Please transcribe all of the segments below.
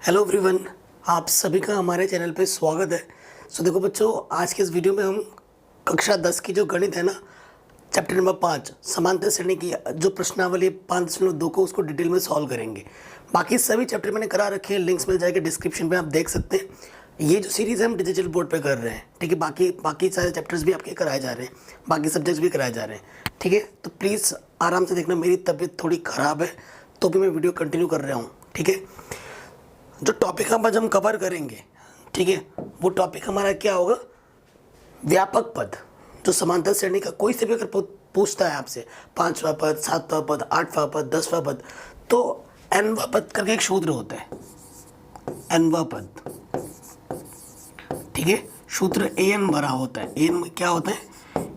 Hello everyone, आप सभी का हमारे चैनल पे स्वागत है। देखो बच्चों, आज के इस वीडियो में हम कक्षा 10 की जो गणित है ना, चैप्टर नंबर 5 समांतर श्रेणी की जो प्रश्नावली 5.2 को उसको डिटेल में सॉल्व करेंगे। बाकी सभी चैप्टर मैंने करा रखे हैं, लिंक्स मिल जाएंगे डिस्क्रिप्शन में, आप देख सकते हैं। ये जो सीरीज़ है हम डिजिटल बोर्ड पे कर रहे हैं, ठीक है। बाकी सारे चैप्टर्स भी आपके कराए जा रहे हैं, बाकी सब्जेक्ट्स भी कराए जा रहे हैं, ठीक है। तो प्लीज़ आराम से देखना। मेरी तबीयत थोड़ी ख़राब है तो भी मैं वीडियो कंटिन्यू कर रहा हूँ, ठीक है। जो टॉपिक आज हम कवर करेंगे, ठीक है, वो टॉपिक हमारा क्या होगा? व्यापक पद। जो समांतर श्रेणी का कोई से भी अगर पूछता है आपसे 5वां पद, 7वां पद, 8वां पद, 10वां पद, तो nवां पद करके एक सूत्र होता है, nवां पद, ठीक है। सूत्र an बड़ा होता है। an में क्या होता है?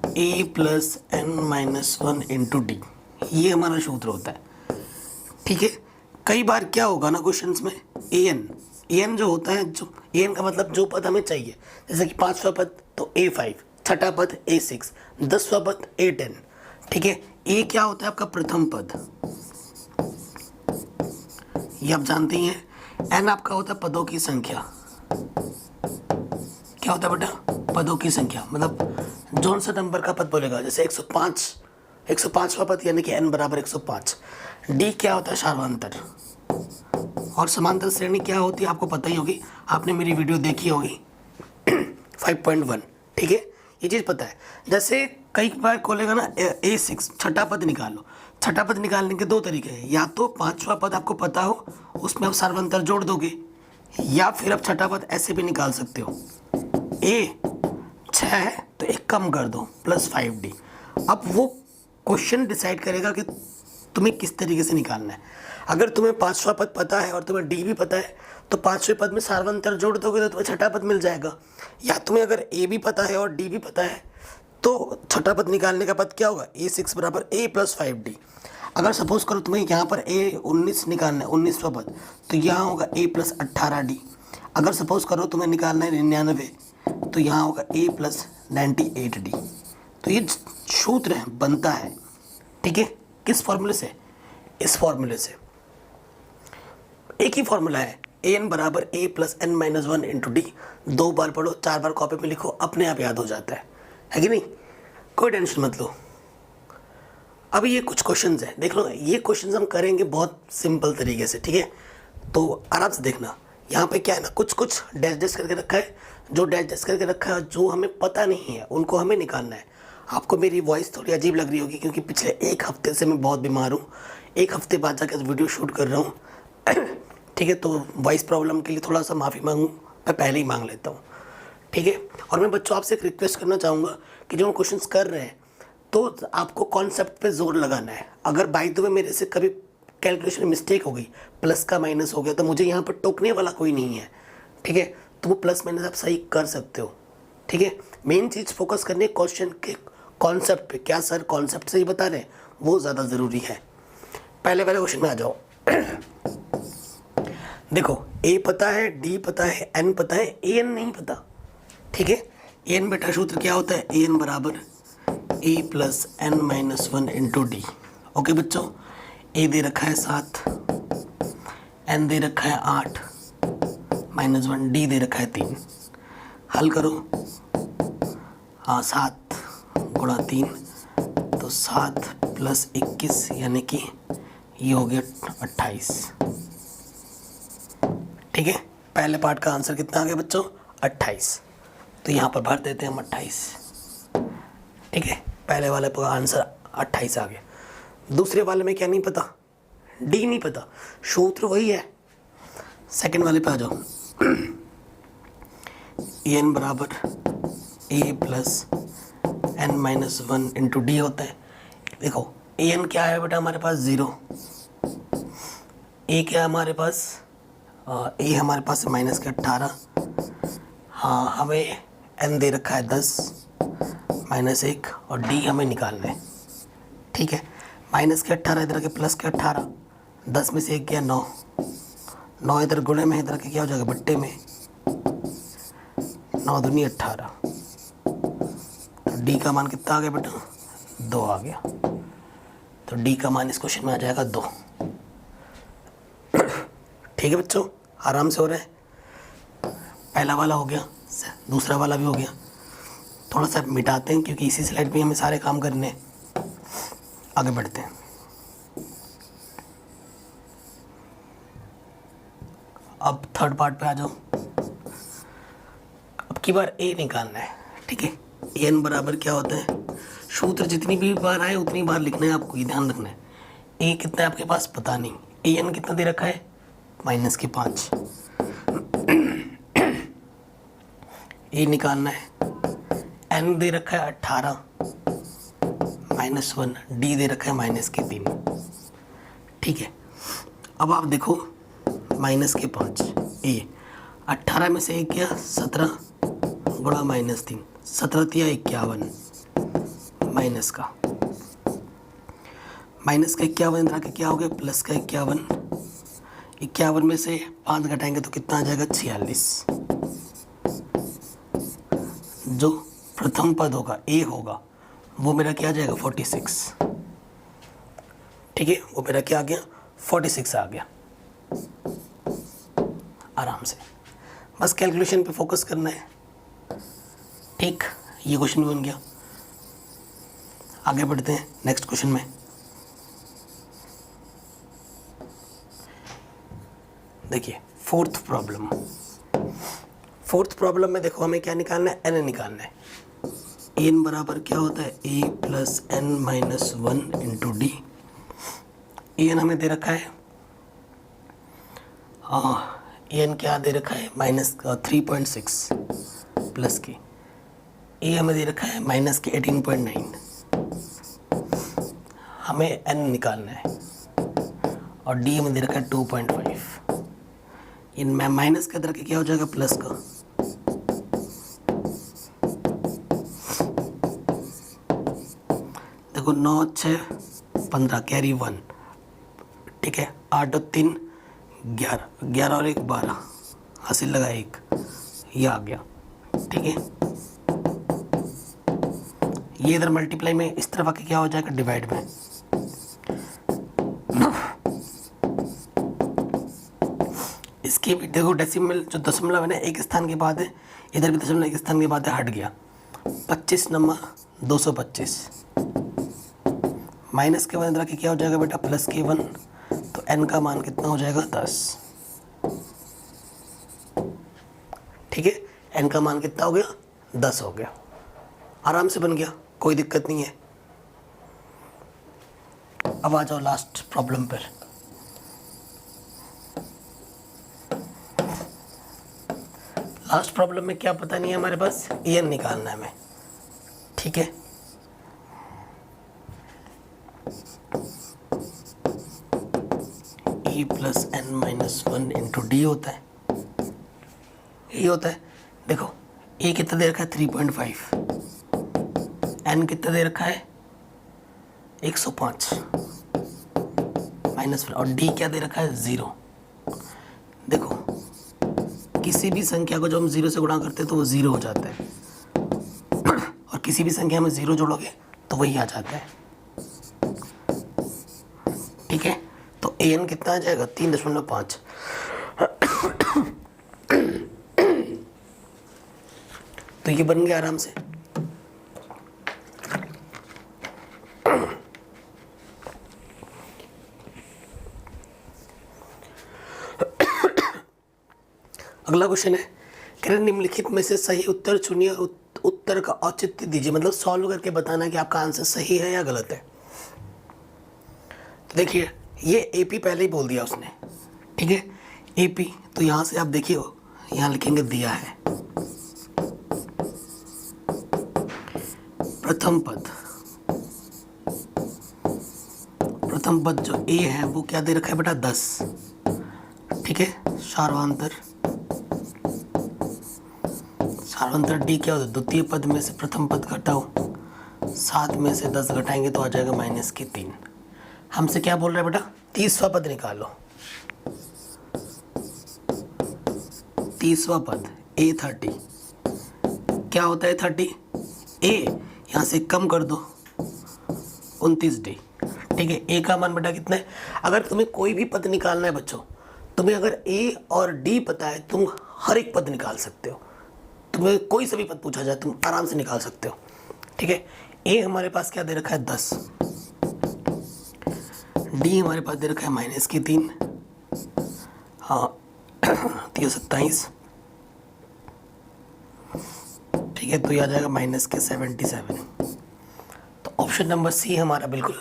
a plus n-1 into D, ये हमारा सूत्र होता है, ठीक है। कई बार क्या होगा ना क्वेश्चंस में, an जो होता है, जो an का मतलब जो पद हमें चाहिए, जैसे कि 5वां पद तो a5, छठा पद a6, 10वां पद a10, ठीक है। a क्या होता है? आपका प्रथम पद, ये आप जानते ही हैं। n आपका होता है पदों की संख्या। क्या होता है बेटा? पदों की संख्या, मतलब जौन सा नंबर का पद बोलेगा, जैसे 105वां पद यानी कि n बराबर 105। d क्या होता है? सार्वंतर। और समांतर श्रेणी क्या होती है आपको पता ही होगी, आपने मेरी वीडियो देखी होगी 5.1, ठीक है, ये चीज़ पता है। जैसे कई बार खोलेगा ना a6, छठा पद निकालो। छठा पद निकालने के दो तरीके हैं, या तो 5वां पद आपको पता हो उसमें आप सार्वंतर जोड़ दोगे, या फिर आप छठा पद ऐसे भी निकाल सकते हो। a 6 है तो एक कम कर दो, प्लस 5d। अब वो क्वेश्चन डिसाइड करेगा कि तुम्हें किस तरीके से निकालना है। अगर तुम्हें 5वां पद पता है और तुम्हें डी भी पता है तो 5वें पद में सार्वंतर जोड़ दोगे तो तुम्हें छठा पद मिल जाएगा। या तुम्हें अगर ए भी पता है और डी भी पता है तो छठा पद निकालने का पद क्या होगा? a6 बराबर a प्लस 5d। अगर सपोज करो तुम्हें यहाँ पर a19 निकालना है, 19वां पद, तो यहाँ होगा a प्लस 18d। अगर सपोज करो तुम्हें निकालना है 99, तो यहाँ होगा a प्लस 98d। तो ये सूत्र है, बनता है, ठीक है। किस फॉर्मूले से? इस फॉर्मूले से। एक ही फॉर्मूला है, an बराबर a plus n-1 into D. 2 बार पढ़ो, 4 बार कॉपी में लिखो, अपने आप याद हो जाता है कि नहीं? कोई टेंशन मत लो। अब ये कुछ क्वेश्चंस हैं, देख लो। ये क्वेश्चंस हम करेंगे बहुत सिंपल तरीके से, ठीक है। तो आराम से देखना। यहाँ पे क्या है ना, कुछ डैश डैश करके रखा है। जो डैश डैश करके रखा है, जो हमें पता नहीं है उनको हमें निकालना है। आपको मेरी वॉइस थोड़ी अजीब लग रही होगी क्योंकि पिछले 1 हफ्ते से मैं बहुत बीमार हूँ। 1 हफ्ते बाद जाकर वीडियो शूट कर रहा हूँ ठीक है। तो वॉइस प्रॉब्लम के लिए थोड़ा सा माफ़ी मांगूँ, मैं पहले ही मांग लेता हूँ, ठीक है। और मैं बच्चों आपसे एक रिक्वेस्ट करना चाहूँगा कि जो क्वेश्चंस कर रहे हैं तो आपको कॉन्सेप्ट पे जोर लगाना है। अगर बाय द वे मेरे से कभी कैलकुलेशन मिस्टेक हो गई, प्लस का माइनस हो गया, तो मुझे यहाँ पर टोकने वाला कोई नहीं है, ठीक है। तो वो प्लस माइनस आप सही कर सकते हो, ठीक है। मेन चीज़ फोकस करनी है क्वेश्चन के कॉन्सेप्ट पे। क्या सर कॉन्सेप्ट सही बता रहे हैं, वो ज़्यादा ज़रूरी है। पहले क्वेश्चन में आ जाओ। देखो, a पता है, d पता है, n पता है, an नहीं पता, ठीक है। an बेटा सूत्र क्या होता है? an बराबर a plus n-1 into D. Okay बच्चों, a दे रखा है 7, n दे रखा है 8, -1, d दे रखा है 3। हल करो। हाँ, 7 गुणा 3 तो 7 प्लस 21 यानी कि ये हो गया 28, ठीक है। पहले पार्ट का आंसर कितना आ गया बच्चों? 28। तो यहाँ पर भर देते हैं हम 28, ठीक है। पहले वाले का आंसर 28 आ गया। दूसरे वाले में क्या नहीं पता? डी नहीं पता, सूत्र वही है। सेकंड वाले पे आ जाओ। n बराबर a plus n-1 into D होता है। देखो an क्या है बेटा हमारे पास? 0। a क्या है हमारे पास? a हमारे पास है -18। हाँ, हमें n दे रखा है 10, -1, और d हमें निकालना है, ठीक है। -18 इधर के प्लस के 18, 10 में से 1 गया 9, 9 इधर गुणे में, इधर के क्या हो जाएगा? बट्टे में। 9 दूनी 18, तो d का मान कितना आ गया बेटा? 2 आ गया। तो d का मान इस क्वेश्चन में आ जाएगा 2, ठीक है बच्चों। आराम से हो रहा है। पहला वाला हो गया, दूसरा वाला भी हो गया। थोड़ा सा मिटाते हैं क्योंकि इसी स्लाइड पे हमें सारे काम करने हैं। आगे बढ़ते हैं। अब थर्ड पार्ट पे आ जाओ। अब की बार ए निकालना है, ठीक है। एन बराबर क्या होता है, सूत्र जितनी भी बार आए उतनी बार लिखना है आपको, ये ध्यान रखना है। ए कितना है आपके पास पता नहीं, ए एन कितना दे रखा है -5। ए निकालना है, एन दे रखा है 18 -1, डी दे रखा है -3। ठीक है। अब आप देखो -5 ए 18 में से एक गया 17 गुणा -3, 17 तिया 51 माइनस का 51 इधर आके क्या हो गया प्लस का 51। 51 में से 5 घटाएंगे तो कितना आ जाएगा 46। जो प्रथम पद होगा ए होगा वो मेरा क्या आ जाएगा 46। ठीक है, वो मेरा क्या आ गया 46 आ गया। आराम से बस कैलकुलेशन पे फोकस करना है। ठीक, ये क्वेश्चन भी बन गया। आगे बढ़ते हैं नेक्स्ट क्वेश्चन में। देखिए फोर्थ प्रॉब्लम में देखो हमें क्या निकालना है, एन निकालना है। एन बराबर क्या होता है a plus N minus 1 into d. N हमें दे रखा है एन क्या दे रखा है -3.6 प्लस की ए हमें दे रखा है -18.9। हमें एन निकालना है और डी हमें दे रखा है 2.5। इनमें माइनस के अंदर के क्या हो जाएगा प्लस का। देखो 9 6 15 कैरी 1, ठीक है। 8 और 3 11, 11 और 1 12, हासिल लगा 1, ये आ गया। ठीक है, ये इधर मल्टीप्लाई में इस तरफ आके क्या हो जाएगा डिवाइड में। इसकी भी देखो डेसिमल जो दशमलव है ना एक स्थान के बाद है, इधर भी दशमलव एक स्थान के बाद है, हट गया। 25 नंबर 225 माइनस के 1 इधर आके क्या हो जाएगा बेटा प्लस के 1, तो n का मान कितना हो जाएगा 10। ठीक है, n का मान कितना हो गया 10 हो गया। आराम से बन गया, कोई दिक्कत नहीं है। अब आ जाओ लास्ट प्रॉब्लम पर। लास्ट प्रॉब्लम में क्या पता नहीं है हमारे पास, एन निकालना है हमें। ठीक है, e plus N minus 1 into D होता है, ये होता है। देखो ए कितना दे रखा है 3.5, एन कितना दे रखा है 105 -1 और डी क्या दे रखा है 0। देखो किसी भी संख्या को जब हम 0 से गुणा करते हैं तो वो 0 हो जाता है और किसी भी संख्या में 0 जोड़ोगे तो वही आ जाता है। ठीक है, तो एन कितना आ जाएगा 3.5। तो ये बन गया आराम से। अगला क्वेश्चन है, कह रहे निम्नलिखित में से सही उत्तर चुनिए, उत्तर का औचित्य दीजिए। मतलब सॉल्व करके बताना है कि आपका आंसर सही है या गलत है। तो देखिए ये एपी पहले ही बोल दिया उसने, ठीक है। एपी तो यहाँ से आप देखिए, यहाँ लिखेंगे दिया है प्रथम पद जो ए है वो क्या दे रखा है बेटा 10। ठीक है, सार्वंतर डी क्या होता है द्वितीय पद में से प्रथम पद घटाओ, 7 में से 10 घटाएंगे तो आ जाएगा -3। हमसे क्या बोल रहा है बेटा 30वां पद निकालो। 30वां पद A30 क्या होता है 30 ए, यहाँ से कम कर दो 29D। ठीक है, ए का मान बेटा कितना है। अगर तुम्हें कोई भी पद निकालना है बच्चों तुम्हें अगर ए और डी पता है तुम हर एक पद निकाल सकते हो। तुम्हें कोई सा भी पद पूछा जाए तुम आराम से निकाल सकते हो। ठीक है, ए हमारे पास क्या दे रखा है 10, डी हमारे पास दे रखा है -3, हाँ 27, ठीक है, तो ये आ जाएगा -77। तो ऑप्शन नंबर सी हमारा बिल्कुल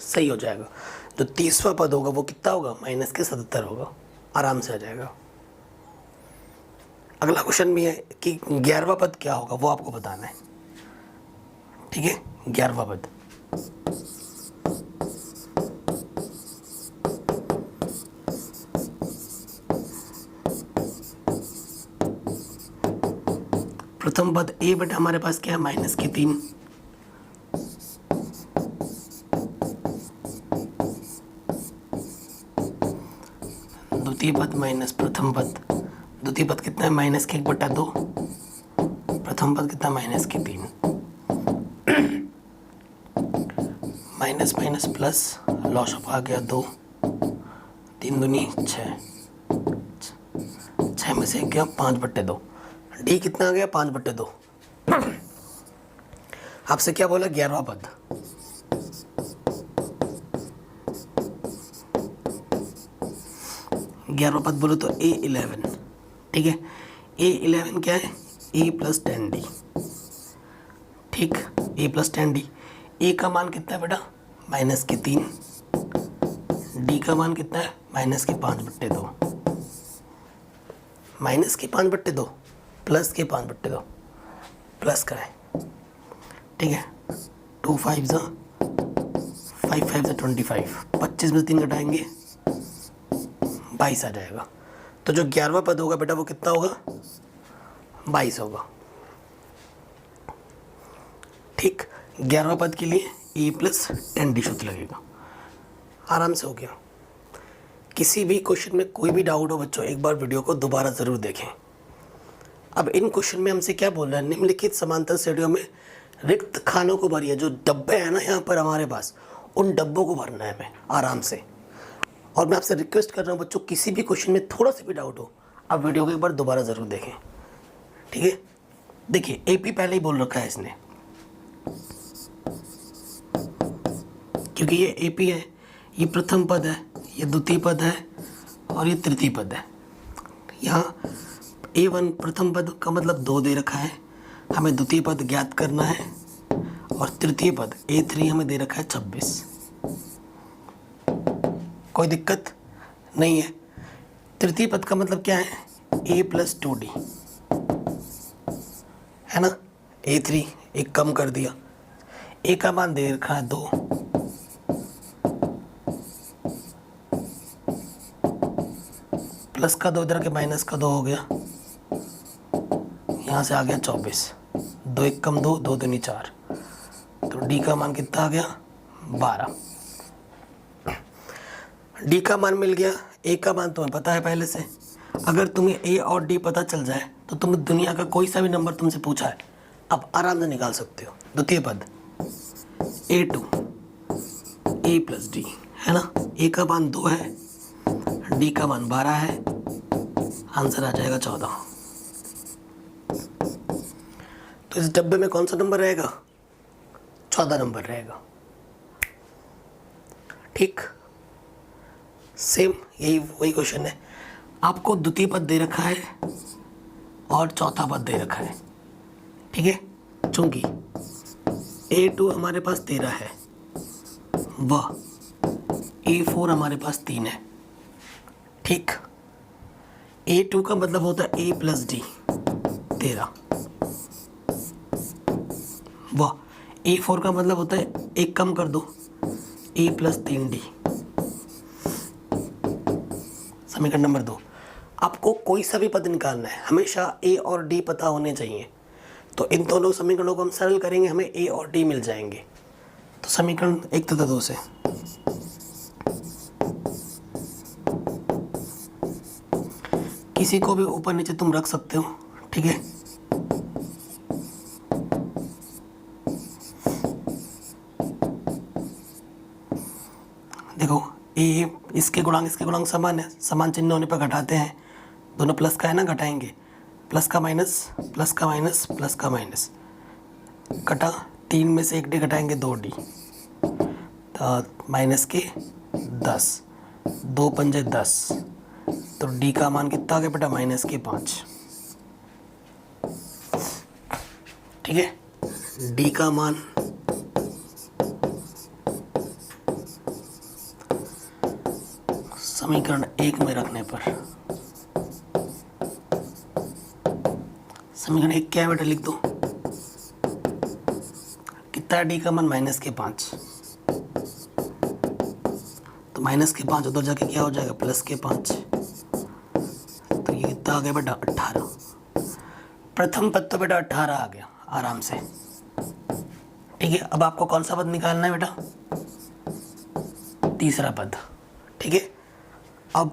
सही हो जाएगा। जो 30वां पद होगा वो कितना होगा, -77 होगा, आराम से आ जाएगा। अगला क्वेश्चन भी है कि 11वां पद क्या होगा, वो आपको बताना है। ठीक है, 11वां पद प्रथम पद ए बटा हमारे पास क्या है -3, द्वितीय पद माइनस प्रथम पद, द्वितीय पद कितना है -1/2, प्रथम पद कितना -3, minus minus plus, loss of आ गया 2, 3 दूनी 6, 6 में से क्या 5/2, डी कितना आ गया 5/2। आपसे क्या बोला 11वां पद, पद बोलो तो A11। ठीक है, A11 क्या है, A + 10D। ठीक, A + 10D, A का मान कितना है बेटा -3, D का मान कितना है -5/2, -5/2 +5/2, प्लस का है। ठीक है, 2 5 ज़ा 5 5 ज़ा 25, 25 में से 3 घटाएंगे 22 आ जाएगा। तो जो 11वां पद होगा बेटा वो कितना होगा, 22 होगा। ठीक, 11वां पद के लिए A + 10D सूत्र लगेगा, आराम से हो गया। किसी भी क्वेश्चन में कोई भी डाउट हो बच्चों, एक बार वीडियो को दोबारा ज़रूर देखें। अब इन क्वेश्चन में हमसे क्या बोल रहा है, निम्नलिखित समांतर श्रेणियों में रिक्त खानों को भरिए। जो डब्बे हैं ना यहाँ पर हमारे पास, उन डब्बों को भरना है हमें आराम से। और मैं आपसे रिक्वेस्ट कर रहा हूँ बच्चों, किसी भी क्वेश्चन में थोड़ा सा भी डाउट हो आप वीडियो को एक बार दोबारा ज़रूर देखें। ठीक है, देखिए AP पहले ही बोल रखा है इसने, क्योंकि ये AP है, ये प्रथम पद है, ये द्वितीय पद है और ये तृतीय पद है। यहाँ A1 प्रथम पद का मतलब 2 दे रखा है, हमें द्वितीय पद ज्ञात करना है, और तृतीय पद A3 हमें दे रखा है 26। कोई दिक्कत नहीं है। तृतीय पद का मतलब क्या है, A + 2D है ना, A3 एक कम कर दिया, A का मान दे रखा है 2, प्लस का 2 इधर के माइनस का 2 हो गया, यहाँ से आ गया 24, 2 1 कम 2, 2 दूनी 4, तो डी का मान कितना आ गया 12। डी का मान मिल गया, ए का मान तुम्हें पता है पहले से। अगर तुम्हें ए और डी पता चल जाए तो तुम दुनिया का कोई सा भी नंबर तुमसे पूछा है आप आराम से निकाल सकते हो। द्वितीय पद A2 A + D है ना, ए का मान 2 है, डी का मान 12 है, आंसर आ जाएगा 14। तो इस डब्बे में कौन सा नंबर रहेगा, 14 नंबर रहेगा। ठीक, सेम यही वही क्वेश्चन है। आपको द्वितीय पद दे रखा है और चौथा पद दे रखा है। ठीक है, चूंकि A2 हमारे पास 13 है, वह A4 हमारे पास 3 है। ठीक, A2 का मतलब होता है A + D 13, वाह। A4 का मतलब होता है एक कम कर दो, A + 3D। समीकरण नंबर 2। आपको कोई सा भी पद निकालना है, हमेशा A और D पता होने चाहिए। तो इन दोनों समीकरणों को हम सरल करेंगे, हमें A और D मिल जाएंगे। तो समीकरण 1 तथा 2 से किसी को भी ऊपर नीचे तुम रख सकते हो। ठीक है, देखो ए इसके गुणांक समान है, समान चिन्ह होने पर घटाते हैं, दोनों प्लस का है ना, घटाएंगे, प्लस का माइनस प्लस का माइनस प्लस का माइनस, कटा 3 में से 1 डी घटाएंगे 2 डी, तो माइनस के 10, 2 पंजे 10, तो डी का मान कितना आ गया बेटा माइनस के 5। ठीक है, डी का मान समीकरण 1 में रखने पर, समीकरण 1 क्या है बेटा, लिख दो, कितना है डी का मान माइनस के 5, तो माइनस के 5 उधर जाके क्या हो जाएगा प्लस के 5, तो ये कितना आ गया बेटा 18। प्रथम पद तो बेटा 18 आ गया आराम से। ठीक है, अब आपको कौन सा पद निकालना है बेटा, तीसरा पद। ठीक है, अब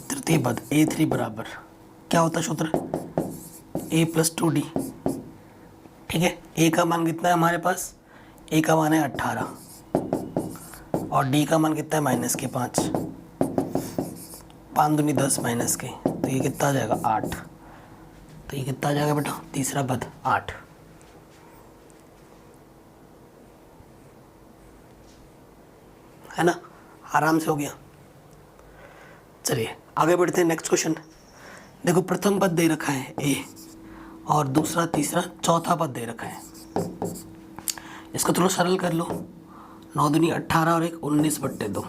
तृतीय पद a3 बराबर क्या होता है सूत्र, a + 2d। ठीक है, a का मान कितना है हमारे पास, a का मान है 18 और d का मान कितना है माइनस के 5, 5 दूनी 10 माइनस के, तो ये कितना आ जाएगा 8, तो ये कितना आ जाएगा बेटा तीसरा पद 8। है ना, आराम से हो गया। चलिए आगे बढ़ते हैं, नेक्स्ट क्वेश्चन। देखो प्रथम पद दे रखा है ए और दूसरा तीसरा चौथा पद दे रखा है, इसको थोड़ा सरल कर लो, 9 दूनी 18 और 1 19/2।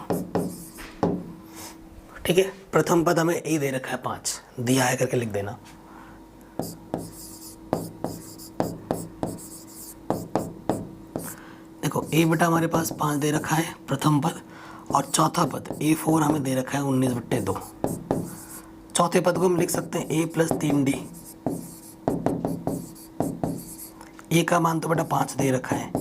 ठीक है, प्रथम पद हमें ए दे रखा है 5, दिया है करके लिख देना। देखो ए बेटा हमारे पास 5 दे रखा है प्रथम पद, और चौथा पद a4 हमें दे रखा है 19/2। चौथे पद को हम लिख सकते हैं a + 3d। a का मान तो बेटा 5 दे रखा है,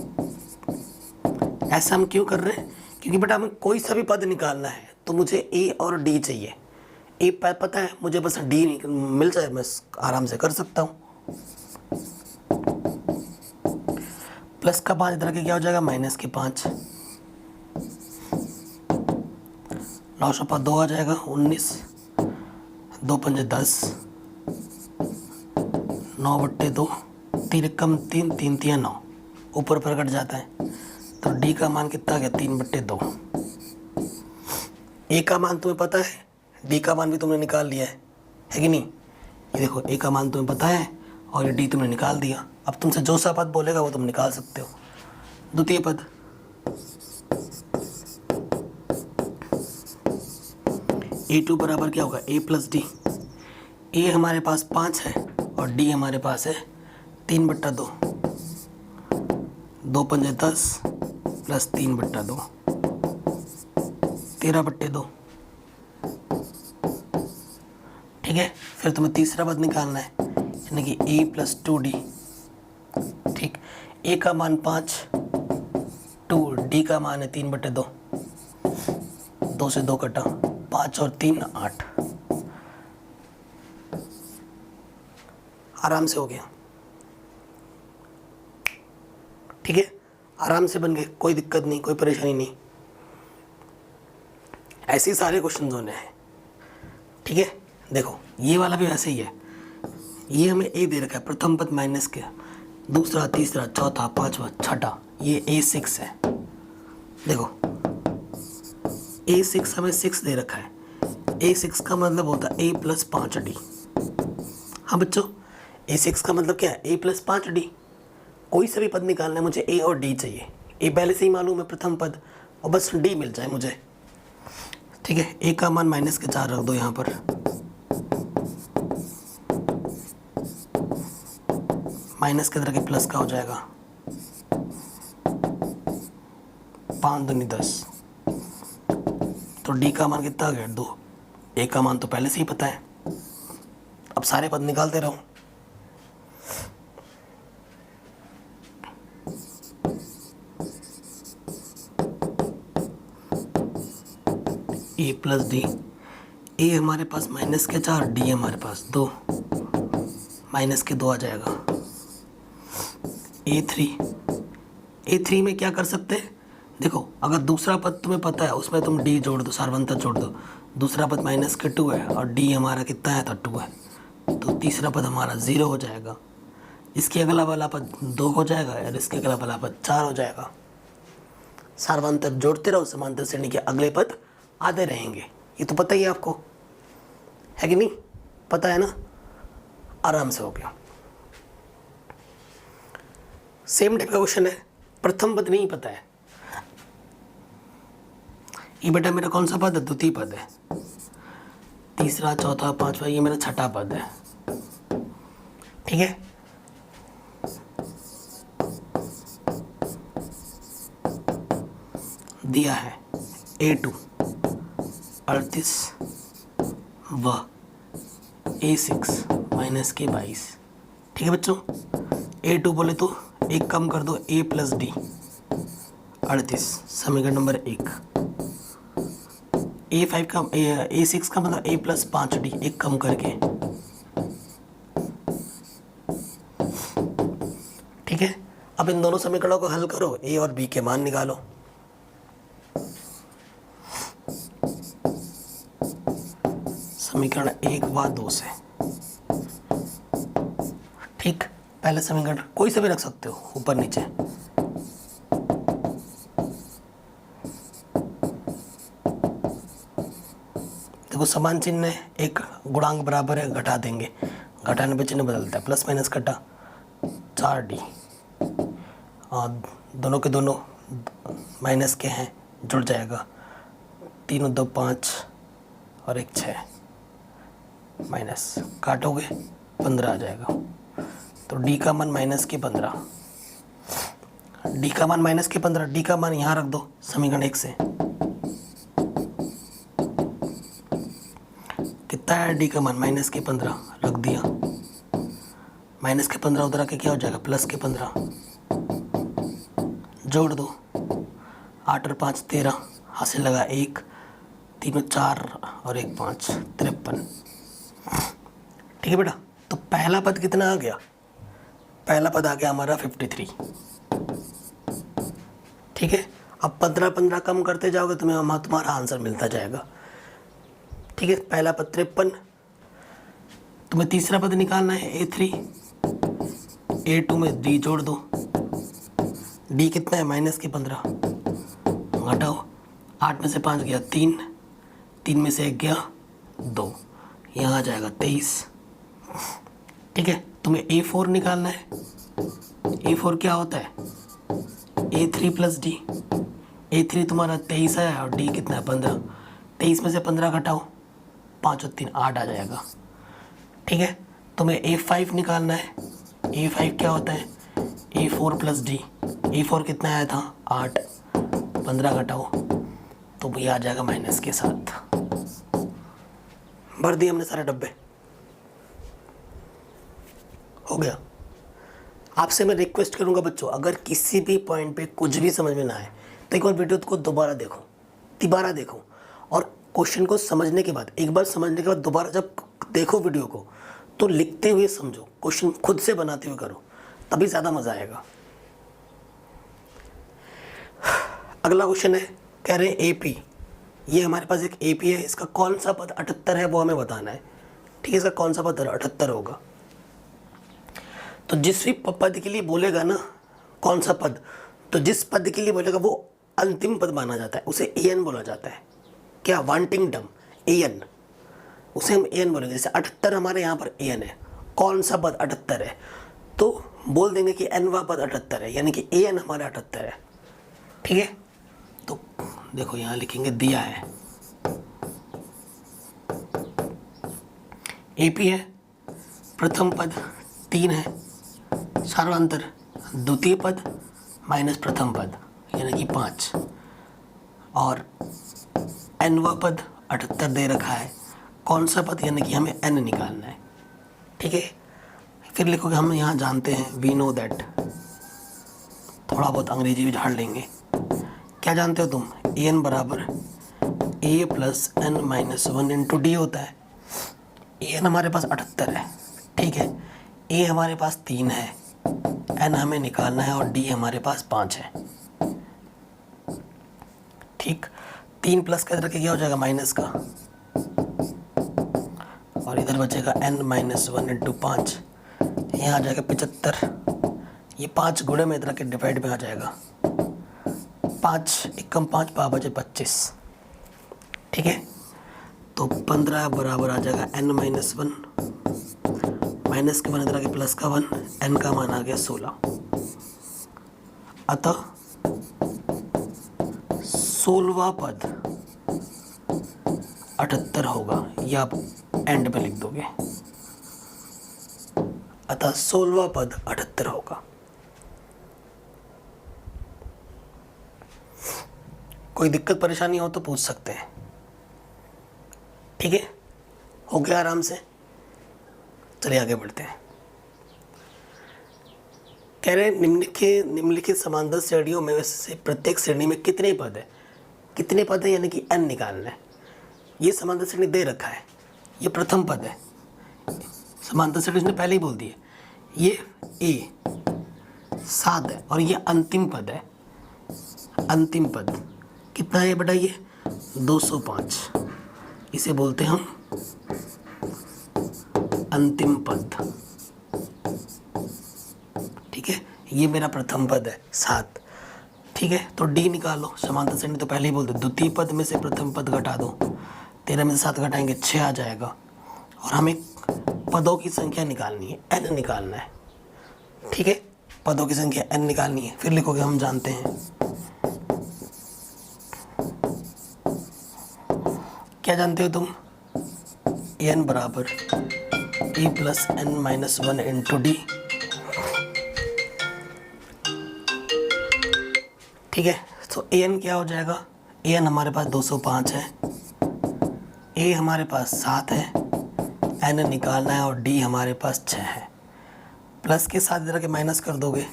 ऐसा हम क्यों कर रहे हैं, क्योंकि बेटा हमें कोई सा भी पद निकालना है तो मुझे a और d चाहिए। a पता है मुझे, बस d मिल जाए मैं आराम से कर सकता हूँ। प्लस का 5 इधर के क्या हो जाएगा माइनस के 5, 9/2 आ जाएगा 19, 2 पंजे 10, 9/2, 3 कम 3, 3 तिया 9, ऊपर पर कट जाता है, तो डी का मान कितना आ गया 3/2। ए का मान तुम्हें पता है, डी का मान भी तुमने निकाल लिया है कि नहीं, ये देखो ए का मान तुम्हें पता है और ये डी तुमने निकाल दिया। अब तुमसे जो सा पद बोलेगा वो तुम निकाल सकते हो। द्वितीय पद a2 बराबर क्या होगा a + d। a हमारे पास 5 है और d हमारे पास है 3/2, 2 पंजे 10 + 3/2, 13/2। ठीक है, फिर तुम्हें तीसरा पद निकालना है, यानी कि a + 2d। ठीक, a का मान 5, 2, d का मान है 3/2, 2 से 2 कटा, 5 और 3 8, आराम से हो गया। ठीक है, आराम से बन गए, कोई दिक्कत नहीं, कोई परेशानी नहीं। ऐसे ही सारे क्वेश्चन होने हैं। ठीक है, देखो ये वाला भी वैसे ही है, ये हमें ए दे रखा है प्रथम पद माइनस के, दूसरा तीसरा चौथा पांचवा छठा, ये a6 है। देखो a6 हमें 6 दे रखा है, a6 का मतलब होता है a + 5d। हाँ बच्चों, a6 का मतलब क्या है a + 5d। कोई सा भी पद निकालना है, मुझे a और d चाहिए। a पहले से ही मालूम है प्रथम पद, और बस d मिल जाए मुझे। ठीक है, a का मान -4 रख दो यहाँ पर, माइनस के तरह के प्लस का हो जाएगा, 5 दूनी 10, तो d का मान कितना आ गया 2। a का मान तो पहले से ही पता है, अब सारे पद निकालते रहो। a + d, a हमारे पास -4, d हमारे पास 2, -2 आ जाएगा, A3 में क्या कर सकते हैं, देखो अगर दूसरा पद तुम्हें पता है उसमें तुम d जोड़ दो, सार्वंतर जोड़ दो, दूसरा पद -2 है और d हमारा कितना है तो 2 है, तो तीसरा पद हमारा 0 हो जाएगा, इसके अगला वाला पद 2 हो जाएगा और इसके अगला वाला पद 4 हो जाएगा। सार्वंतर जोड़ते रहो, समांतर श्रेणी के अगले पद आते रहेंगे, ये तो पता ही है आपको, है कि नहीं, पता है ना, आराम से हो गया। सेम टाइप का क्वेश्चन है, प्रथम पद नहीं पता है, ये बेटा मेरा कौन सा पद है, द्वितीय पद है, तीसरा चौथा पांचवा ये मेरा छठा पद है, ठीक है। दिया है A2 38 व A6 -22, ठीक है बच्चों। A2 बोले तो एक कम कर दो, A + D 38, समीकरण नंबर 1। A5 का A6 का मतलब A + 5D, एक कम करके, ठीक है। अब इन दोनों समीकरणों को हल करो, A और B के मान निकालो। समीकरण 1 व 2 से, ठीक। पहले समीकरण कोई से भी रख सकते हो, ऊपर नीचे, देखो समान चिन्ह है, एक गुणांक बराबर है, घटा देंगे, घटाने पे चिन्ह बदलता है, प्लस माइनस कटा 4D, और दोनों के दोनों माइनस के हैं, जुड़ जाएगा, 3 और 2 5 और 1 6, माइनस काटोगे 15 आ जाएगा, तो D का मान -15, D का मान -15, D का मान यहाँ रख दो समीकरण 1 से, कितना है D का मान -15 रख दिया, -15 उधर आके क्या हो जाएगा, +15, जोड़ दो, 8 और 5 13, हासिल लगा 1, 3 और 4 और 1 5, 53, ठीक है बेटा। तो पहला पद कितना आ गया, पहला पद आ गया हमारा 53, ठीक है। अब 15 कम करते जाओगे तुम्हारा आंसर मिलता जाएगा, ठीक है। पहला पद 53, तुम्हें तीसरा पद निकालना है A3, A2 में D जोड़ दो, D कितना है -15, घटाओ, 8 में से 5 गया 3, 3 में से 1 गया 2, यहाँ आ जाएगा 23, ठीक है। तुम्हें A4 निकालना है, A4 क्या होता है, A3 + D, A3 तुम्हारा 23 है और D कितना है 15, 23 में से 15 घटाओ, 5 और 3 8 आ जाएगा, ठीक है। तुम्हें A5 निकालना है, A5 क्या होता है, A4 + D, A4 कितना आया था 8, 15 घटाओ तो भी आ जाएगा माइनस के साथ, भर दिए हमने सारे डब्बे, हो गया। आपसे मैं रिक्वेस्ट करूंगा बच्चों, अगर किसी भी पॉइंट पे कुछ भी समझ में ना आए तो एक बार वीडियो को दोबारा देखो और क्वेश्चन को समझने के बाद, एक बार समझने के बाद दोबारा जब देखो वीडियो को तो लिखते हुए समझो, क्वेश्चन खुद से बनाते हुए करो, तभी ज़्यादा मज़ा आएगा। अगला क्वेश्चन है, कह रहे हैं AP, ये हमारे पास एक AP है, इसका कौन सा पद 78 है वो हमें बताना है, ठीक है। इसका कौन सा पद 78 होगा, तो जिस भी पद के लिए बोलेगा ना कौन सा पद, तो जिस पद के लिए बोलेगा वो अंतिम पद माना जाता है, उसे AN बोला जाता है, क्या वांटिंग डम AN, उसे हम AN बोलेंगे। जैसे 78 हमारे यहाँ पर AN है, कौन सा पद 78 है, तो बोल देंगे कि Nवा पद 78 है, यानी कि AN हमारा 78 है, ठीक है। तो देखो यहाँ लिखेंगे, दिया है AP है, प्रथम पद 3 है, सार्वंतर द्वितीय पद माइनस प्रथम पद यानी कि 5, और Nवा पद 78 दे रखा है, कौन सा पद यानी कि हमें N निकालना है, ठीक है। फिर लिखोगे, हम यहाँ जानते हैं, वी नो दैट, थोड़ा बहुत अंग्रेजी भी झाड़ लेंगे, क्या जानते हो तुम, AN बराबर A + N - 1 × D होता है। AN हमारे पास 78 है, ठीक है, A हमारे पास 3 है, n हमें निकालना है और d हमारे पास 5 है। ठीक, 3 प्लस का इधर के क्या हो जाएगा माइनस का, और इधर बचेगा n माइनस 1 इंटू 5, यहाँ आ जाएगा 75। ये 5 गुणे में इधर के डिवाइड में आ जाएगा, 5 एकम 5 5 बचे 25। ठीक है, तो 15 बराबर आ जाएगा n माइनस 1, माइनस के 1 इधर आगे प्लस का 1, n का मान आ गया 16। अतः 16वां पद 78 होगा, या आप एंड में लिख दोगे। अतः 16वां पद 78 होगा। कोई दिक्कत परेशानी हो तो पूछ सकते हैं। ठीक है, हो गया आराम से। चलिए आगे बढ़ते हैं। कह रहे निम्नलिखित समांतर श्रेणियों में से प्रत्येक श्रेणी में कितने पद है, कितने पद है यानी कि n निकालना है। ये समांतर श्रेणी दे रखा है, ये प्रथम पद है, समांतर श्रेणी उसने पहले ही बोल दी है। ये a 7 है और ये अंतिम पद है। अंतिम पद कितना है बेटा, ये 205, इसे बोलते हैं हम अंतिम पद। ठीक है, ये मेरा प्रथम पद है 7। ठीक है, तो d निकालो, समांतर श्रेणी तो पहले ही बोल दो, द्वितीय पद में से प्रथम पद घटा दो, 13 में से 7 घटाएंगे 6 आ जाएगा, और हमें पदों की संख्या निकालनी है, n निकालना है। ठीक है, पदों की संख्या n निकालनी है। फिर लिखोगे हम जानते हैं, क्या जानते हो तुम, n बराबर e plus n minus 1 into D. ठीक है, तो an क्या हो जाएगा, an हमारे पास 205 है, a हमारे पास 7 है, n निकालना है, और d हमारे पास 6 है। प्लस के साथ इधर के माइनस कर दोगे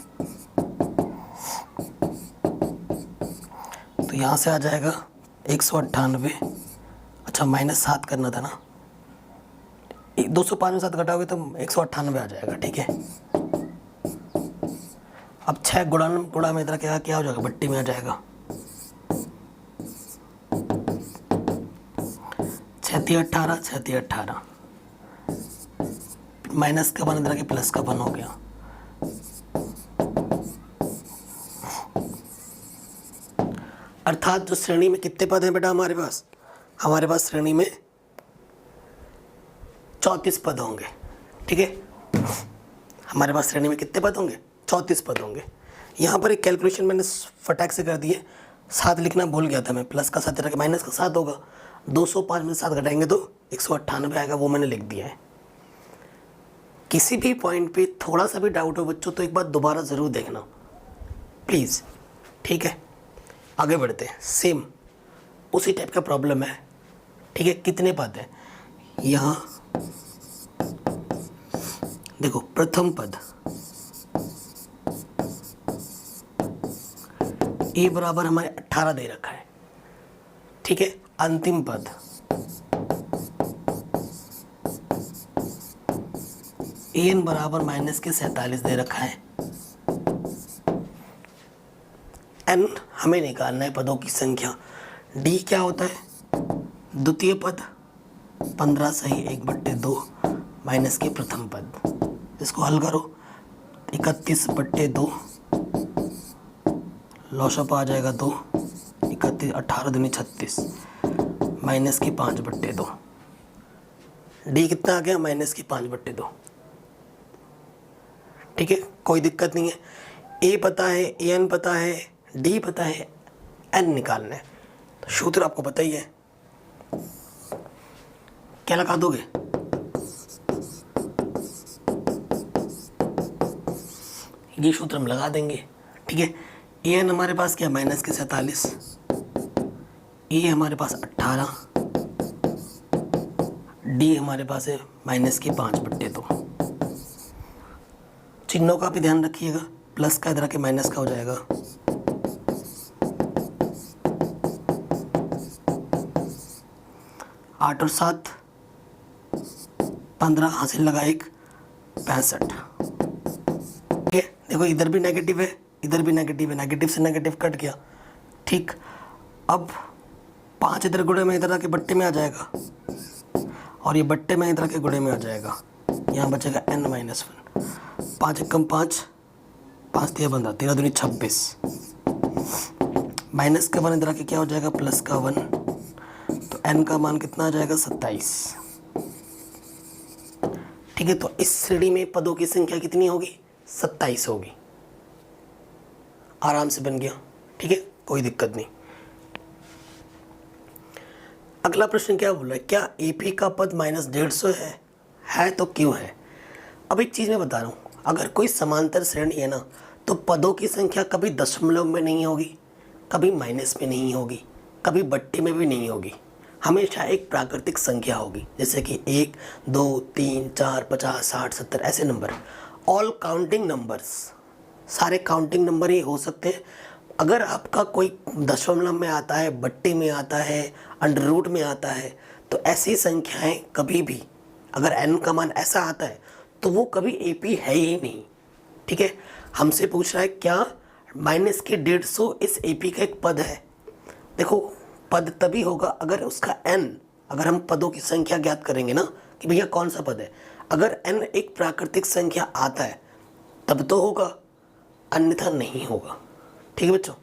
तो यहाँ से आ जाएगा 198। अच्छा, माइनस 7 करना था ना, 205 में 7 घटाओगे तो 198 आ जाएगा। ठीक है, अब 6 गुणा में इधर क्या हो जाएगा, बट्टी में आ जाएगा, 6 18 6 18, माइनस का 1 इधर के प्लस का 1 हो गया। अर्थात जो श्रेणी में कितने पद हैं बेटा हमारे पास श्रेणी में 34 पद होंगे। ठीक है, हमारे पास श्रेणी में कितने पद होंगे, 34 पद होंगे। यहाँ पर एक कैलकुलेशन मैंने फटाक से कर दी है, 7 लिखना भूल गया था मैं, प्लस का 7 इधर के माइनस का 7 होगा, 205 में 7 घटाएंगे तो 198 आएगा, वो मैंने लिख दिया है। किसी भी पॉइंट पे थोड़ा सा भी डाउट हो बच्चों तो एक बार दोबारा ज़रूर देखना प्लीज़। ठीक है, आगे बढ़ते हैं। सेम उसी टाइप का प्रॉब्लम है। ठीक है, कितने पद हैं यहाँ देखो, प्रथम पद a बराबर हमारे 18 दे रखा है। ठीक है, अंतिम पद an बराबर माइनस के 47 दे रखा है। n हमें निकालना है पदों की संख्या। d क्या होता है, द्वितीय पद 15 सही 1/2 माइनस के प्रथम पद। इसको हल करो, 31/2 लॉशअप आ जाएगा 2, 31 18 दूनी 36 माइनस की 5/2। डी कितना आ गया, माइनस की 5/2। ठीक है, कोई दिक्कत नहीं है। ए पता है, एन पता है, डी पता है, एन निकालना है। तो सूत्र आपको पता ही है, क्या लगा दोगे, ये सूत्र हम लगा देंगे। ठीक है, ए एन हमारे पास क्या, माइनस के 47, ए हमारे पास 18, डी हमारे पास है माइनस के 5/2। चिन्हों का भी ध्यान रखिएगा, प्लस का इधर के माइनस का हो जाएगा। आठ और 7 15, हासिल लगा 1 65। ठीक है, देखो इधर भी नेगेटिव है, इधर भी नेगेटिव है, नेगेटिव से नेगेटिव कट गया। ठीक, अब 5 इधर गुणे में इधर आके बट्टे में आ जाएगा, और ये बट्टे में इधर आके गुणे में आ जाएगा। यहाँ बचेगा n-1। 5 एकम 5, 5 दिया बंदा, 13 दूनी 26, माइनस का 1 इधर आके क्या हो जाएगा, प्लस का 1, तो n का मान कितना आ जाएगा, 27। ठीक है, तो इस श्रेणी में पदों की संख्या कितनी होगी, 27 होगी। आराम से बन गया। ठीक है, कोई दिक्कत नहीं। अगला प्रश्न क्या बोला है, क्या AP का पद -150 है तो क्यों है। अब एक चीज़ मैं बता रहा हूँ, अगर कोई समांतर श्रेणी है ना, तो पदों की संख्या कभी दशमलव में नहीं होगी, कभी माइनस में नहीं होगी, कभी बट्टे में भी नहीं होगी, हमेशा एक प्राकृतिक संख्या होगी, जैसे कि 1, 2, 3, 4, 50, 60, 70 ऐसे नंबर। ऑल काउंटिंग नंबर्स, सारे काउंटिंग नंबर ही हो सकते हैं। अगर आपका कोई दशमलव में आता है, बट्टे में आता है, अंडर रूट में आता है, तो ऐसी संख्याएं कभी भी, अगर n का मान ऐसा आता है तो वो कभी AP है ही नहीं। ठीक है, हमसे पूछ रहा है क्या -150 इस AP का एक पद है। देखो, पद तभी होगा अगर उसका n, अगर हम पदों की संख्या ज्ञात करेंगे ना कि भैया कौन सा पद है, अगर n एक प्राकृतिक संख्या आता है तब तो होगा, अन्यथा नहीं होगा। ठीक है बच्चों,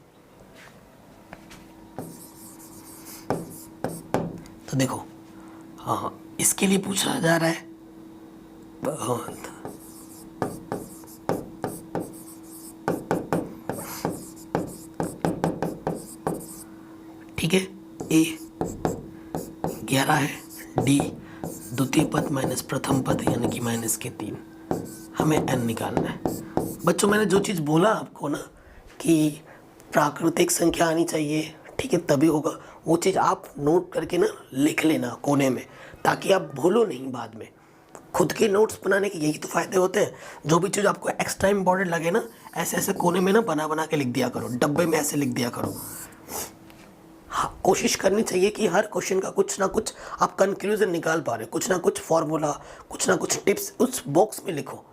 तो देखो, हाँ इसके लिए पूछा जा रहा है। ठीक है, A 11 है, D द्वितीय पद माइनस प्रथम पद यानी कि -3, हमें n निकालना है। बच्चों, मैंने जो चीज़ बोला आपको ना कि प्राकृतिक संख्या आनी चाहिए, ठीक है, तभी होगा, वो चीज़ आप नोट करके ना लिख लेना कोने में, ताकि आप भूलो नहीं बाद में। खुद के नोट्स बनाने के यही तो फ़ायदे होते हैं। जो भी चीज़ आपको एक्स्ट्रा इम्पॉर्टेंट लगे ना, ऐसे ऐसे कोने में ना बना बना के लिख दिया करो, डब्बे में ऐसे लिख दिया करो। हाँ, कोशिश करनी चाहिए कि हर क्वेश्चन का कुछ ना कुछ आप कंक्लूजन निकाल पा रहे हो, कुछ ना कुछ फॉर्मूला, कुछ ना कुछ टिप्स उस बॉक्स में लिखो।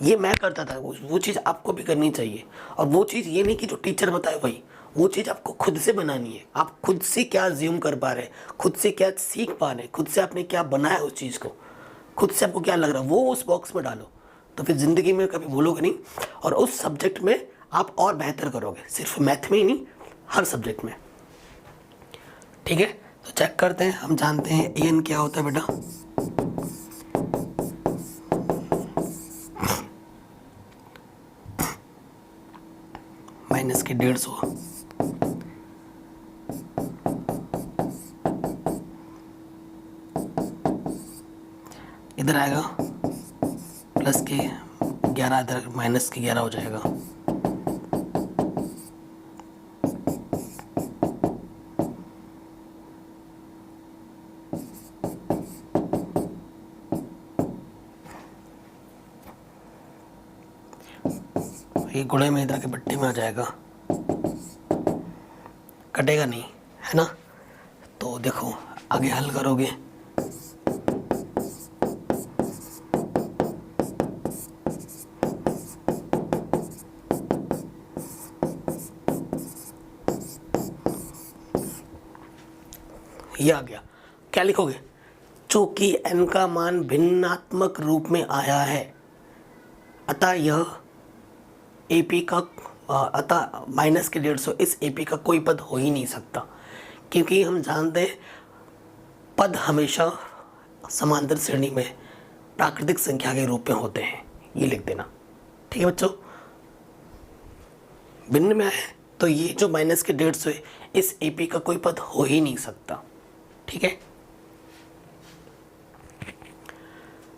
ये मैं करता था, वो चीज़ आपको भी करनी चाहिए। और वो चीज़ ये नहीं कि जो टीचर बताए वही, वो चीज़ आपको खुद से बनानी है। आप खुद से क्या ज्यूम कर पा रहे हैं, खुद से क्या सीख पा रहे हैं, खुद से आपने क्या बनाया उस चीज़ को, खुद से आपको क्या लग रहा है वो उस बॉक्स में डालो, तो फिर ज़िंदगी में कभी भूलोगे नहीं, और उस सब्जेक्ट में आप और बेहतर करोगे, सिर्फ मैथ में ही नहीं, हर सब्जेक्ट में। ठीक है, तो चेक करते हैं, हम जानते हैं an क्या होता है बेटा। -150, इधर आएगा प्लस के 11, इधर -11 हो जाएगा। ये गुणे में इधर के बट्टे में आ जाएगा, कटेगा नहीं, है ना। तो देखो आगे हल करोगे, ये आ गया। क्या लिखोगे, चूंकि n का मान भिन्नात्मक रूप में आया है, अतः यह AP का अतः -150 इस AP का कोई पद हो ही नहीं सकता, क्योंकि हम जानते हैं पद हमेशा समांतर श्रेणी में प्राकृतिक संख्या के रूप में होते हैं। ये लिख देना। ठीक है बच्चों, भिन्न में है तो ये जो -150 है इस AP का कोई पद हो ही नहीं सकता। ठीक है,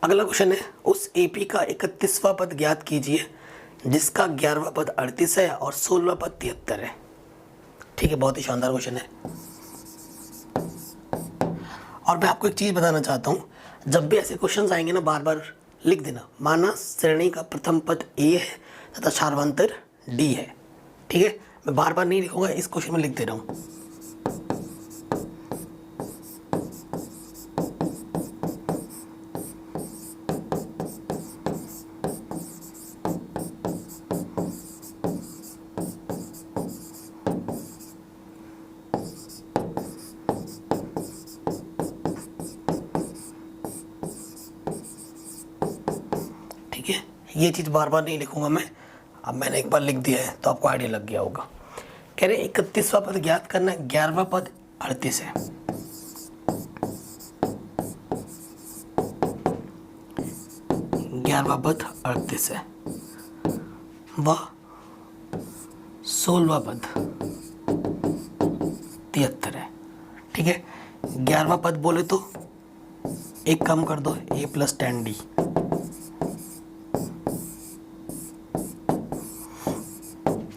अगला क्वेश्चन है, उस AP का 31वां पद ज्ञात कीजिए जिसका 11वां पद 38 है और 16वां पद 73 है। ठीक है, बहुत ही शानदार क्वेश्चन है। और मैं आपको एक चीज़ बताना चाहता हूँ, जब भी ऐसे क्वेश्चंस आएंगे ना, बार बार लिख देना, माना श्रेणी का प्रथम पद A है तथा सार्वंतर D है। ठीक है, मैं बार बार नहीं लिखूंगा, इस क्वेश्चन में लिख दे रहा हूँ। ये चीज़ बार बार नहीं लिखूंगा मैं, अब मैंने एक बार लिख दिया है तो आपको आइडिया लग गया होगा। कह रहे 31वां पद ज्ञात करना है, 11वां पद 38 है, 11वां पद 38 है, वह 16वां पद 73 है। ठीक है, 11वां पद बोले तो एक कम कर दो, a + 10d,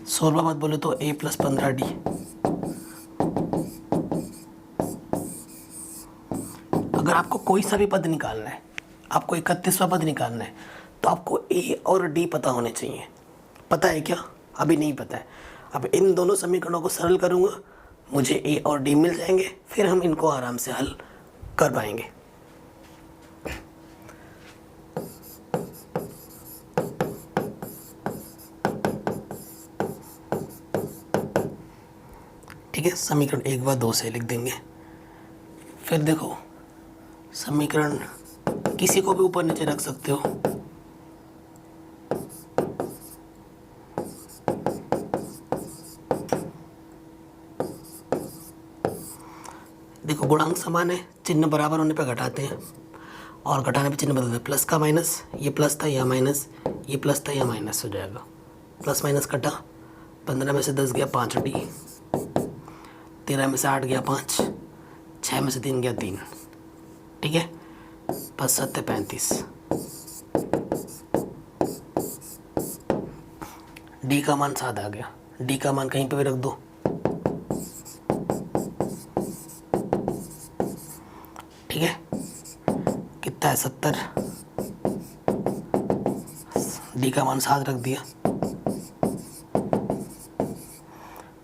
16वां पद बोले तो a + 15d। अगर आपको कोई सा भी पद निकालना है, आपको 31वां पद निकालना है, तो आपको a और d पता होने चाहिए। पता है क्या? अभी नहीं पता है। अब इन दोनों समीकरणों को सरल करूंगा, मुझे a और d मिल जाएंगे, फिर हम इनको आराम से हल कर पाएंगे। ठीक है, समीकरण 1 व 2 से लिख देंगे। फिर देखो, समीकरण किसी को भी ऊपर नीचे रख सकते हो। देखो, गुणांक समान है, चिन्ह बराबर होने पर घटाते हैं और घटाने पे चिन्ह बदलते हैं। प्लस का माइनस, ये प्लस था या माइनस, ये प्लस था या माइनस हो जाएगा। प्लस माइनस कटा, 15 में से 10 गया 5d, 13 में से 8 गया 5, 6 में से 3 गया 3। ठीक है, 5 7 35। डी का मान 7 आ गया। डी का मान कहीं पे भी रख दो। ठीक है, कितना है 70। डी का मान 7 रख दिया।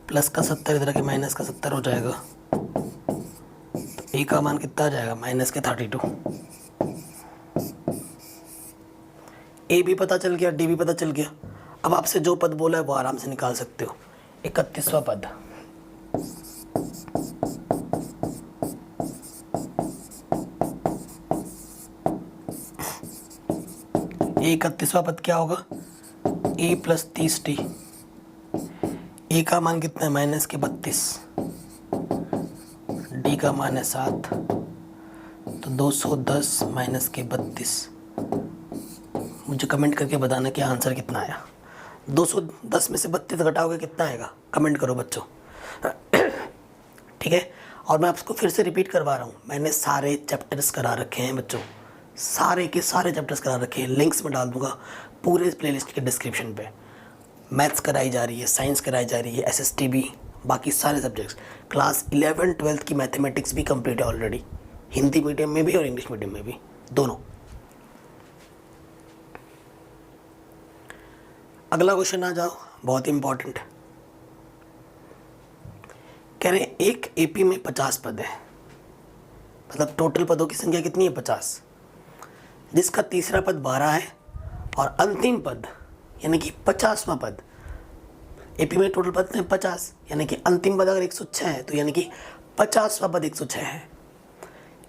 प्लस का 70 इधर के माइनस का 70 हो जाएगा, तो ए का मान कितना आ जाएगा? माइनस के 32। ए भी पता चल गया, डी भी पता चल गया। अब आपसे जो पद बोला है वो आराम से निकाल सकते हो। 31वां पद, ए 31वां पद क्या होगा? a + 30d। ए का मान कितना है? माइनस के 32। डी का मान है 7, तो 210 माइनस के 32। मुझे कमेंट करके बताना कि आंसर कितना आया। 210 में से 32 घटाओगे कितना आएगा? कमेंट करो बच्चों। ठीक है, और मैं आपको फिर से रिपीट करवा रहा हूँ, मैंने सारे चैप्टर्स करा रखे हैं बच्चों, सारे के सारे चैप्टर्स करा रखे हैं। लिंक्स में डाल दूंगा पूरे प्लेलिस्ट के डिस्क्रिप्शन पे। मैथ्स कराई जा रही है, साइंस कराई जा रही है, SSTB, बाकी सारे सब्जेक्ट्स। क्लास 11 12 की मैथमेटिक्स भी कंप्लीट है ऑलरेडी, हिंदी मीडियम में भी और इंग्लिश मीडियम में भी, दोनों। अगला क्वेश्चन आ जाओ, बहुत इंपॉर्टेंट। कह रहे हैं एक AP में 50 पद है, मतलब टोटल पदों की संख्या कितनी है? 50, जिसका तीसरा पद 12 है और अंतिम पद यानी कि 50वां पद। AP में टोटल पद हैं 50, यानी कि अंतिम पद अगर 106 है तो यानी कि 50वां पद 106 है।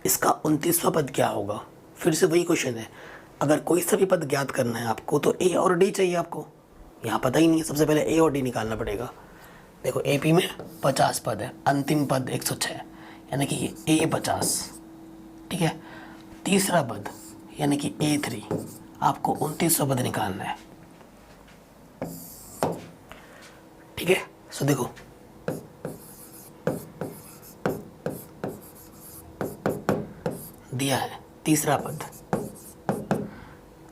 इसका 29वां पद क्या होगा? फिर से वही क्वेश्चन है, अगर कोई सा भी पद ज्ञात करना है आपको तो A और D चाहिए आपको। यहाँ पता ही नहीं है, सबसे पहले A और D निकालना पड़ेगा। देखो, AP में 50 पद है, अंतिम पद 106, यानी कि A 50। ठीक है, तीसरा पद यानी कि A3, आपको 29वां पद निकालना है। ठीक है, सो देखो, दिया है तीसरा पद।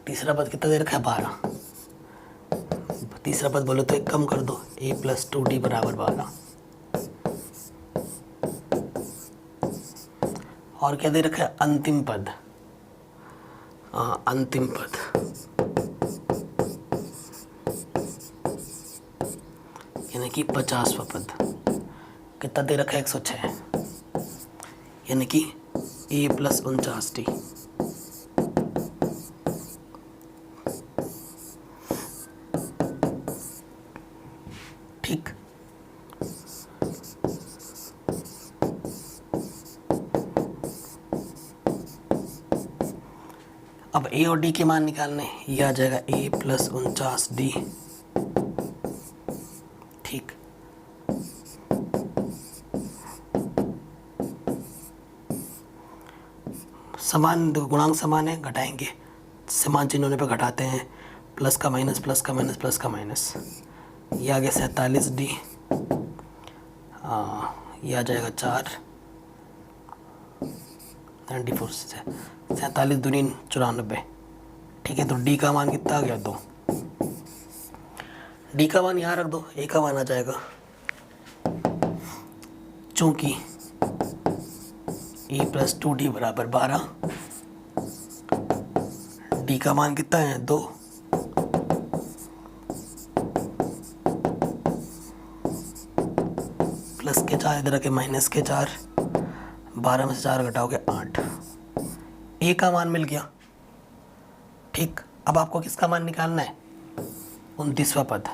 तीसरा पद कितना दे रखा है? 12। तीसरा पद बोलो तो एक कम कर दो, a + 2d = 12। और क्या दे रखा है? अंतिम पद। अंतिम पद यानी कि 50वां पद कितना दे रखा है? 106, यानी कि a + 49d। ठीक, अब ए और डी के मान निकालने, ये आ जाएगा ए प्लस 49D। ठीक, समान गुणांक समान है, घटाएंगे, समान चिन्ह होने पर घटाते हैं, प्लस का माइनस प्लस का माइनस प्लस का माइनस, ये आ गया 47D। ये आ जाएगा 4, 94 से 47 दूनी 94। ठीक है, तो डी का मान कितना आ गया 2। डी का मान यहाँ रख दो, ए का मान आ जाएगा, चूंकि ए प्लस 2D बराबर 12, डी का मान कितना है 2, प्लस के 4 इधर के माइनस के 4, 12 में से 4 घटाओगे 8, ए का मान मिल गया। ठीक, अब आपको किसका मान निकालना है, 29वां पद।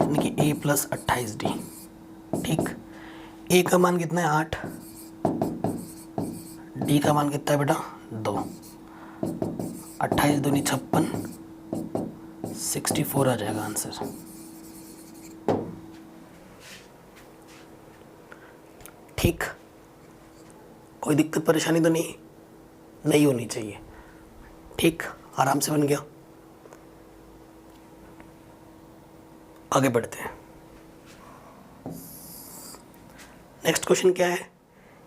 यानी कि ए प्लस 28D। ठीक, ए का मान कितना है 8, डी का मान कितना है बेटा 2, 28 दूनी 56, 64 आ जाएगा आंसर। ठीक, कोई दिक्कत परेशानी तो नहीं होनी चाहिए। ठीक, आराम से बन गया। आगे बढ़ते हैं। नेक्स्ट क्वेश्चन क्या है,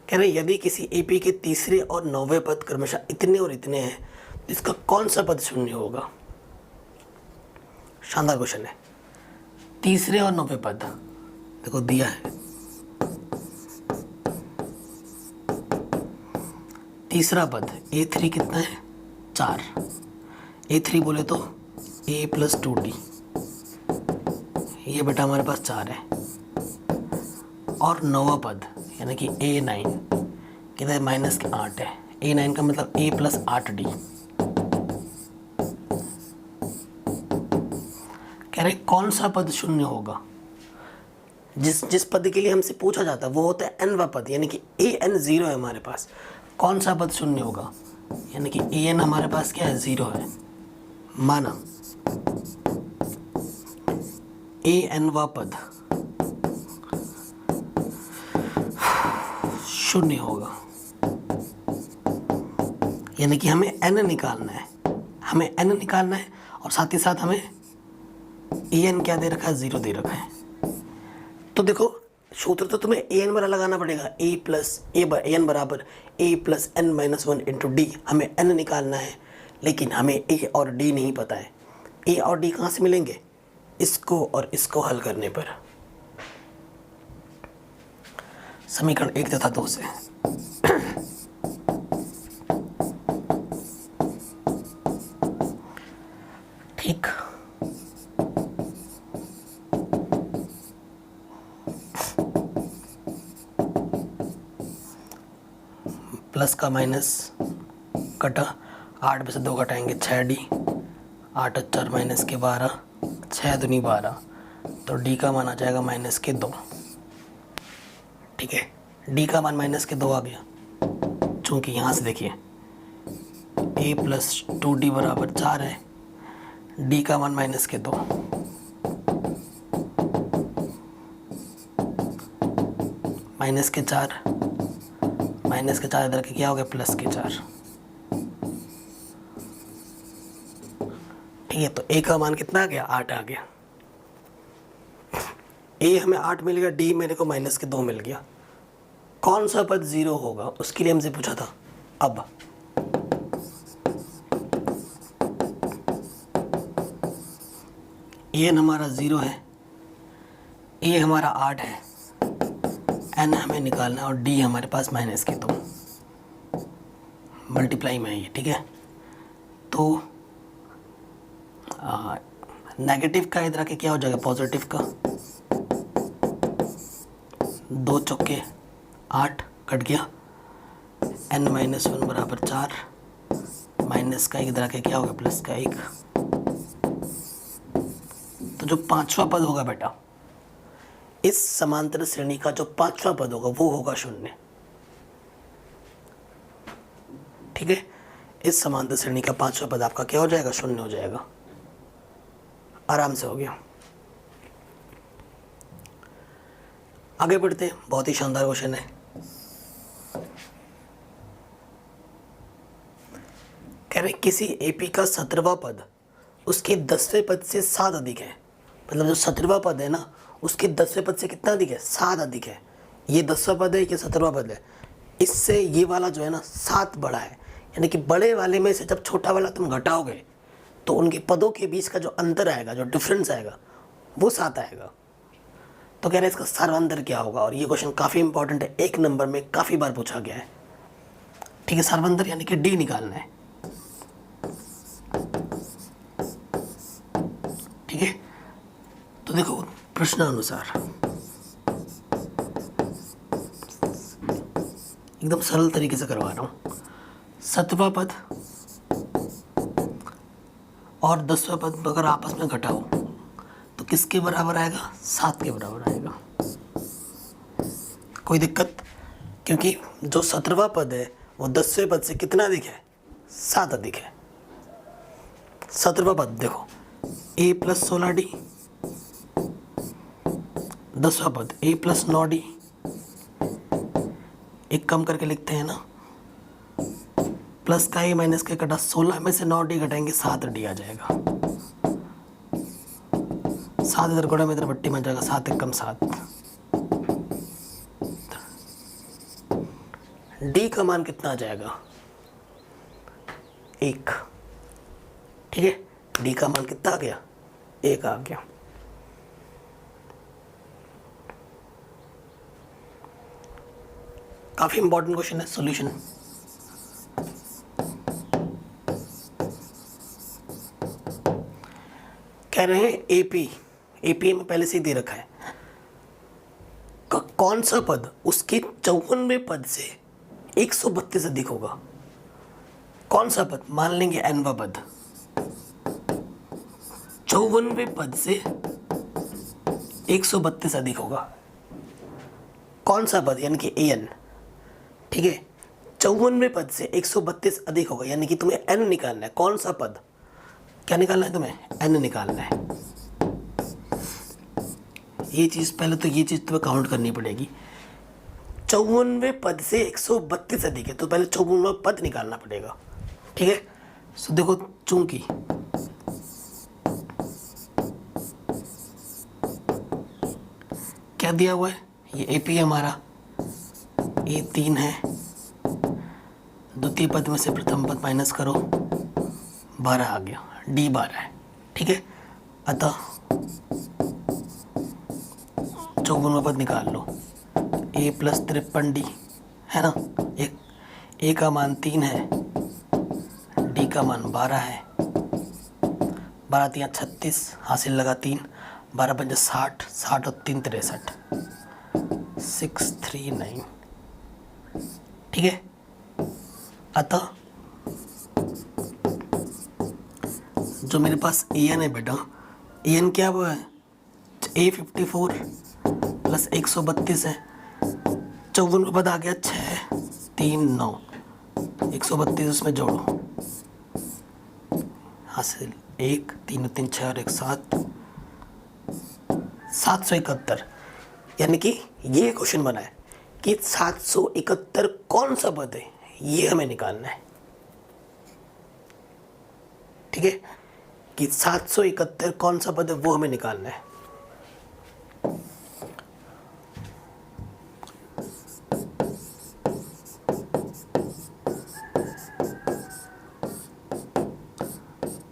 कह रहे यदि किसी एपी के तीसरे और 9वें पद क्रमशः इतने और इतने हैं तो इसका कौन सा पद शून्य होगा। शानदार क्वेश्चन है। तीसरे और 9वें पद देखो दिया है, तीसरा पद A3 कितना है 4, A3 बोले तो A प्लस 2D, ये बेटा हमारे पास 4 है। और 9वां पद यानी कि A9 कितना है माइनस के 8 है, A9 का मतलब A प्लस 8D। कह रहे कौन सा पद शून्य होगा। जिस पद के लिए हमसे पूछा जाता है वो होता है n वां पद, यानी कि AN 0 है हमारे पास। कौन सा पद शून्य होगा, यानी कि AN हमारे पास क्या है 0 है, माना AN वां पद शून्य होगा, यानी कि हमें n निकालना है, और साथ ही साथ हमें AN क्या दे रखा है 0 दे रखा है। तो देखो सूत्र तो तुम्हें AN वाला लगाना पड़ेगा, AN बराबर A plus n minus 1 into D. हमें n निकालना है लेकिन हमें A और D नहीं पता है। A और D कहाँ से मिलेंगे, इसको और इसको हल करने पर। समीकरण 1 तथा 2 से। ठीक, प्लस का माइनस कटा, 8 में से 2 घटाएंगे 6D, 8 4 माइनस के 12, 6 दूनी 12, तो D का मान आ जाएगा माइनस के 2। ठीक है, D का मान माइनस के 2 आ गया, चूंकि यहाँ से देखिए A प्लस 2D बराबर 4 है, D का मान माइनस के 2, माइनस के 4, माइनस के 4 इधर के क्या हो गया प्लस के 4। ठीक है, तो A का मान कितना आ गया 8 आ गया। A हमें 8 मिल गया, D मेरे को माइनस के 2 मिल गया। कौन सा पद 0 होगा उसके लिए हमसे पूछा था। अब A हमारा 0 है, A हमारा 8 है, n हमें निकालना है और D हमारे पास माइनस के 2, मल्टीप्लाई में है ये। ठीक है, तो नेगेटिव का इधर के क्या हो जाएगा पॉजिटिव का, 2 चौके 8 कट गया, n माइनस 1 बराबर 4, माइनस का इधर के क्या होगा प्लस का 1। तो जो 5वां पद होगा बेटा इस समांतर श्रेणी का जो पांचवा पद होगा वो होगा शून्य। ठीक है, इस समांतर श्रेणी का पांचवा पद आपका क्या हो जाएगा, शून्य हो जाएगा। आराम से हो गया। आगे बढ़ते हैं, बहुत ही शानदार क्वेश्चन है। कह रहे किसी एपी का 17वां पद उसके 10वें पद से 7 अधिक है। मतलब जो 17वां पद है ना, उसके 10वें पद से कितना अधिक है, 7 अधिक है। ये 10वां पद है, ये 17वां पद है, इससे ये वाला जो है ना 7 बड़ा है। यानी कि बड़े वाले में से जब छोटा वाला तुम घटाओगे तो उनके पदों के बीच का जो अंतर आएगा, जो डिफरेंस आएगा, वो 7 आएगा। तो कह रहे हैं इसका सार्वंतर क्या होगा। और ये क्वेश्चन काफ़ी इंपॉर्टेंट है, 1 नंबर में काफ़ी बार पूछा गया है। ठीक है, सार्वंतर यानी कि डी निकालना है। ठीक है, तो देखो प्रश्न अनुसार एकदम सरल तरीके से करवा रहा हूँ। 7वां पद और 10वां पद अगर आपस में घटाओ तो किसके बराबर आएगा, 7 के बराबर आएगा। कोई दिक्कत, क्योंकि जो 17वां पद है वो 10वें पद से कितना अधिक है, 7 अधिक है। 17वां पद देखो a + 16d, 10वां पद a + 9d। एक कम करके लिखते हैं ना, प्लस का a माइनस का कटा, 16 में से 9d घटाएंगे 7d आ जाएगा। 7 इधर घोड़ा में इधर बट्टी बन जाएगा, 7 × 7। d का मान कितना आ जाएगा, 1। ठीक है, d का मान कितना आ गया, 1 आ गया। काफी इंपॉर्टेंट क्वेश्चन है। सॉल्यूशन कह रहे हैं एपी में पहले से ही दे रखा है, कौन सा पद उसके 54वें पद से 132 अधिक होगा। कौन सा पद, मान लेंगे nवां पद 54वें पद से 132 अधिक होगा। कौन सा पद, यानी कि an। ठीक है, 54वें पद से 132 अधिक होगा, यानी कि तुम्हें n निकालना है। कौन सा पद, क्या निकालना है तुम्हें, n निकालना है। ये चीज़ पहले तो, ये चीज़ तुम्हें काउंट करनी पड़ेगी। 54वें पद से 132 अधिक है, तो पहले 54वां पद निकालना पड़ेगा। ठीक है, सो देखो, चूंकि क्या दिया हुआ है, ये एपी हमारा ए 3 है, द्वितीय पद में से प्रथम पद माइनस करो, 12 आ गया, डी 12 है। ठीक है, अतः 54वां पद निकाल लो, a + 53d है ना। ए का मान 3 है, डी का मान 12 है। 12 × 3 = 36, हासिल लगा 3, 12 × 5 = 60, 60 और 3 = 63, 639। ठीक है, अतः जो मेरे पास an है बेटा, an क्या हुआ है, A54 + 132 है। 54 पद आ गया 6, 3, 9, 132 उसमें जोड़ो, हासिल 1, 3, 3, 6 और 1, 7, 771। यानी कि ये क्वेश्चन बना है कि 771 कौन सा पद है, ये हमें निकालना है। ठीक है, कि 771 कौन सा पद है वो हमें निकालना है।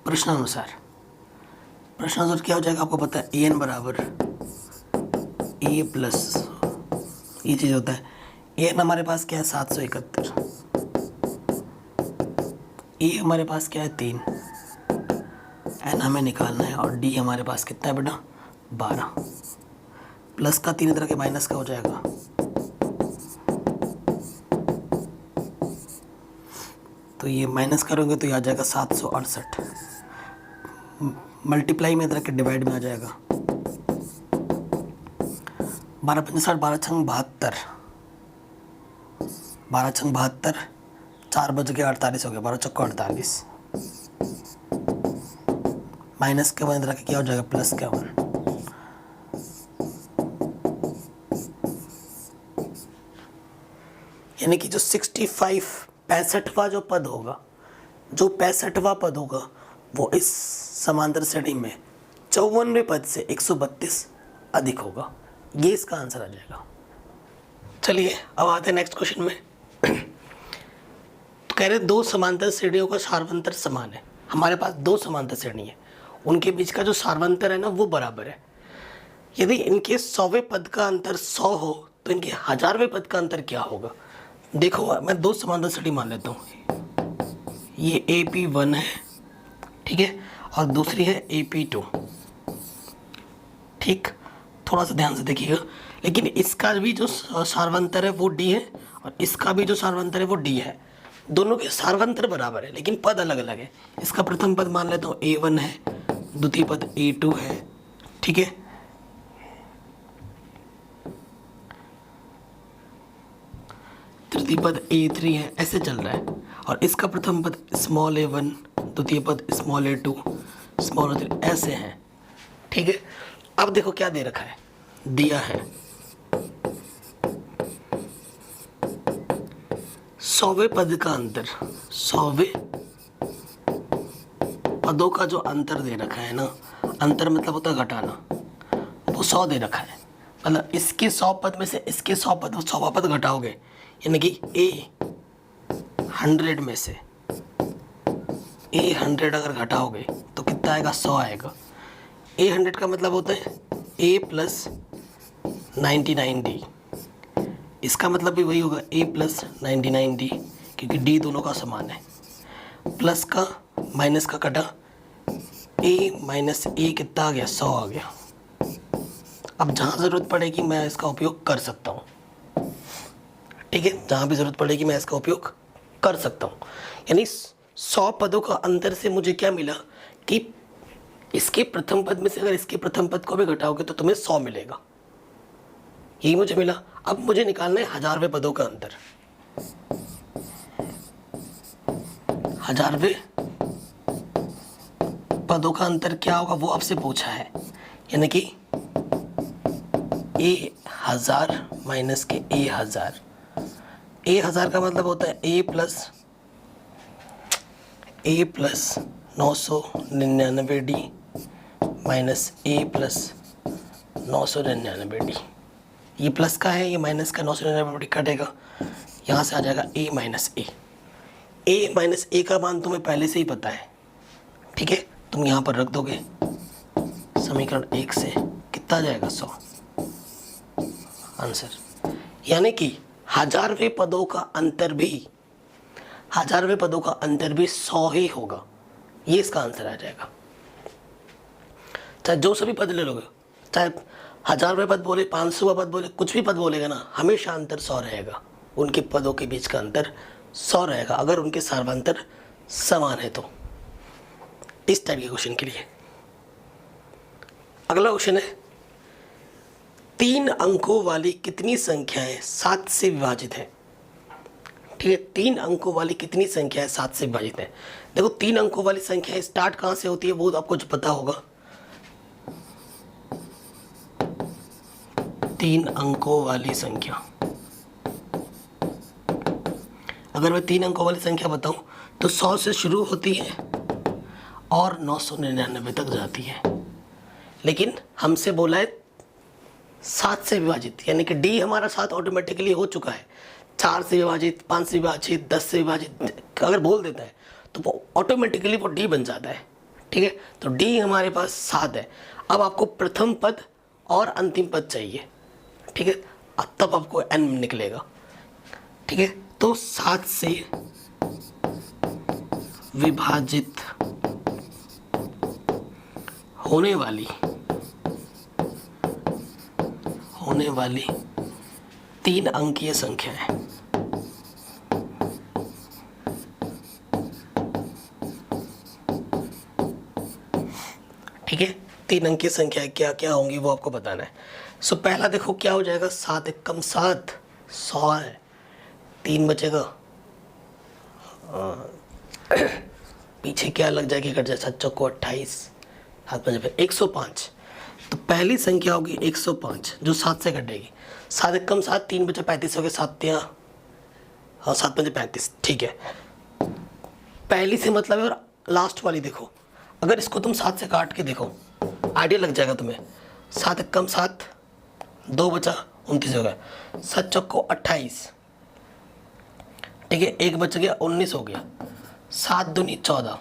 प्रश्नानुसार क्या हो जाएगा आपको पता है, an बराबर a प्लस, ये चीज़ होता है। an हमारे पास क्या है, 771, a हमारे पास क्या है, 3, n हमें निकालना है, और d हमारे पास कितना है बेटा, 12। प्लस का 3 तरह के माइनस का हो जाएगा, तो ये माइनस करोगे तो ये आ जाएगा 768, मल्टीप्लाई में इधर के डिवाइड में आ जाएगा, 12 पंजे 60, 12 छंग 72, 12 छंग 72, 4 बज के 48 हो गया, 12 चौको 48, माइनस के 1 रख के क्या हो जाएगा प्लस के 1। यानी कि जो 65 65वां जो पद होगा, जो 65वां पद होगा वो इस समांतर श्रेणी में 54वें पद से 132 अधिक होगा। ये इसका आंसर आ जाएगा। चलिए अब आते हैं नेक्स्ट क्वेश्चन में। तो कह रहे दो समांतर श्रेणियों का सार्वंतर समान है। हमारे पास दो समांतर श्रेणी है, उनके बीच का जो सार्वंतर है ना वो बराबर है। यदि इनके 100वें पद का अंतर 100 हो तो इनके 1000वें पद का अंतर क्या होगा। देखो मैं दो समांतर श्रेणी मान लेता हूँ, ये AP1 है, ठीक है, और दूसरी है AP2, ठीक। थोड़ा सा ध्यान से देखिएगा, लेकिन इसका भी जो सार्वंतर है वो D है और इसका भी जो सार्वंतर है वो D है। दोनों के सार्वंतर बराबर है लेकिन पद अलग अलग है। इसका प्रथम पद मान लेता हूँ A1 है, द्वितीय पद A2 है, ठीक है। तृतीय पद A3 है, ऐसे चल रहा है। और इसका प्रथम पद स्मॉल a1, द्वितीय पद स्मॉल a2, स्मॉल a3, ऐसे हैं, ठीक है। अब देखो क्या दे रखा है, दिया है 100वें पद का अंतर, 100वें पदों का जो अंतर दे रखा है ना, अंतर मतलब होता है घटाना, वो 100 दे रखा है। मतलब इसके 100 पद में से इसके 100 पद 100वां पद घटाओगे, यानी कि A100 में से A100 अगर घटाओगे तो कितना आएगा, 100 आएगा। A100 का मतलब होता है A + 99D, इसका मतलब भी वही होगा A + 99D, क्योंकि D दोनों का समान है। प्लस का माइनस का कटा, A - A कितना आ गया, 100 आ गया। अब जहाँ ज़रूरत पड़ेगी मैं इसका उपयोग कर सकता हूँ, ठीक है, जहाँ भी ज़रूरत पड़ेगी मैं इसका उपयोग कर सकता हूँ। यानी 100 पदों का अंतर से मुझे क्या मिला कि इसके प्रथम पद में से अगर इसके प्रथम पद को भी घटाओगे तो तुम्हें 100 मिलेगा, यही मुझे मिला। अब मुझे निकालना है 1000वें पदों का अंतर। 1000वें पदों का अंतर क्या होगा वो आपसे पूछा है, यानी कि A1000 माइनस के A1000। A1000 का मतलब होता है A + 999D minus A + 999D। ये प्लस का है, ये माइनस का, 999D कटेगा, यहाँ से आ जाएगा A - A का मान तुम्हें पहले से ही पता है, ठीक है, तुम यहाँ पर रख दोगे। समीकरण 1 से कितना आ जाएगा, 100 आंसर। यानी कि 1000वें पदों का अंतर भी 100 ही होगा, ये इसका आंसर आ जाएगा। चाहे जो सभी पद ले लोगे, चाहे 1000वें पद बोले, 500वां पद बोले, कुछ भी पद बोलेगा ना, हमेशा अंतर 100 रहेगा। उनके पदों के बीच का अंतर 100 रहेगा अगर उनके सार्वंतर समान है तो। इस टाइप के क्वेश्चन के लिए अगला क्वेश्चन है, 3 अंकों वाली कितनी संख्याएं 7 से विभाजित है। ठीक है, 3 अंकों वाली कितनी संख्याएं 7 से विभाजित है। देखो 3 अंकों वाली संख्याएं स्टार्ट कहाँ से होती है वो तो आपको जो पता होगा। 3 अंकों वाली संख्या, अगर मैं 3 अंकों वाली संख्या बताऊं तो 100 से शुरू होती है और 999 तक जाती है, लेकिन हमसे बोला है 7 से विभाजित, यानी कि डी हमारा 7 ऑटोमेटिकली हो चुका है। 4 से विभाजित, 5 से विभाजित, 10 से विभाजित अगर बोल देता है तो वो ऑटोमेटिकली वो डी बन जाता है। ठीक है, तो डी हमारे पास 7 है। अब आपको प्रथम पद और अंतिम पद चाहिए, ठीक है, तब आपको एन निकलेगा। ठीक है, तो 7 से विभाजित होने वाली 3 अंकीय संख्या है। ठीक है, तीन अंकीय संख्या क्या क्या होंगी वो आपको बताना है। सो पहला देखो क्या हो जाएगा, 7 एक कम 7, 100 है, 3 बचेगा, पीछे क्या लग जाएगी, कट जाए, 7 चौको 28, 7 बजे पे 105। तो पहली संख्या होगी 105 जो 7 से कटेगी। 7 एक कम 7, 3 बचे 35 हो गए, 7 या हाँ 7 बजे 35, ठीक है। पहली से मतलब है। और लास्ट वाली देखो, अगर इसको तुम 7 से काट के देखो आइडिया लग जाएगा तुम्हें। 7 एक कम 7, 2 बचा 29 हो गया, 7 चौको 28, ठीक है, 1 बच गया 19 हो गया, 7 दूनी 14,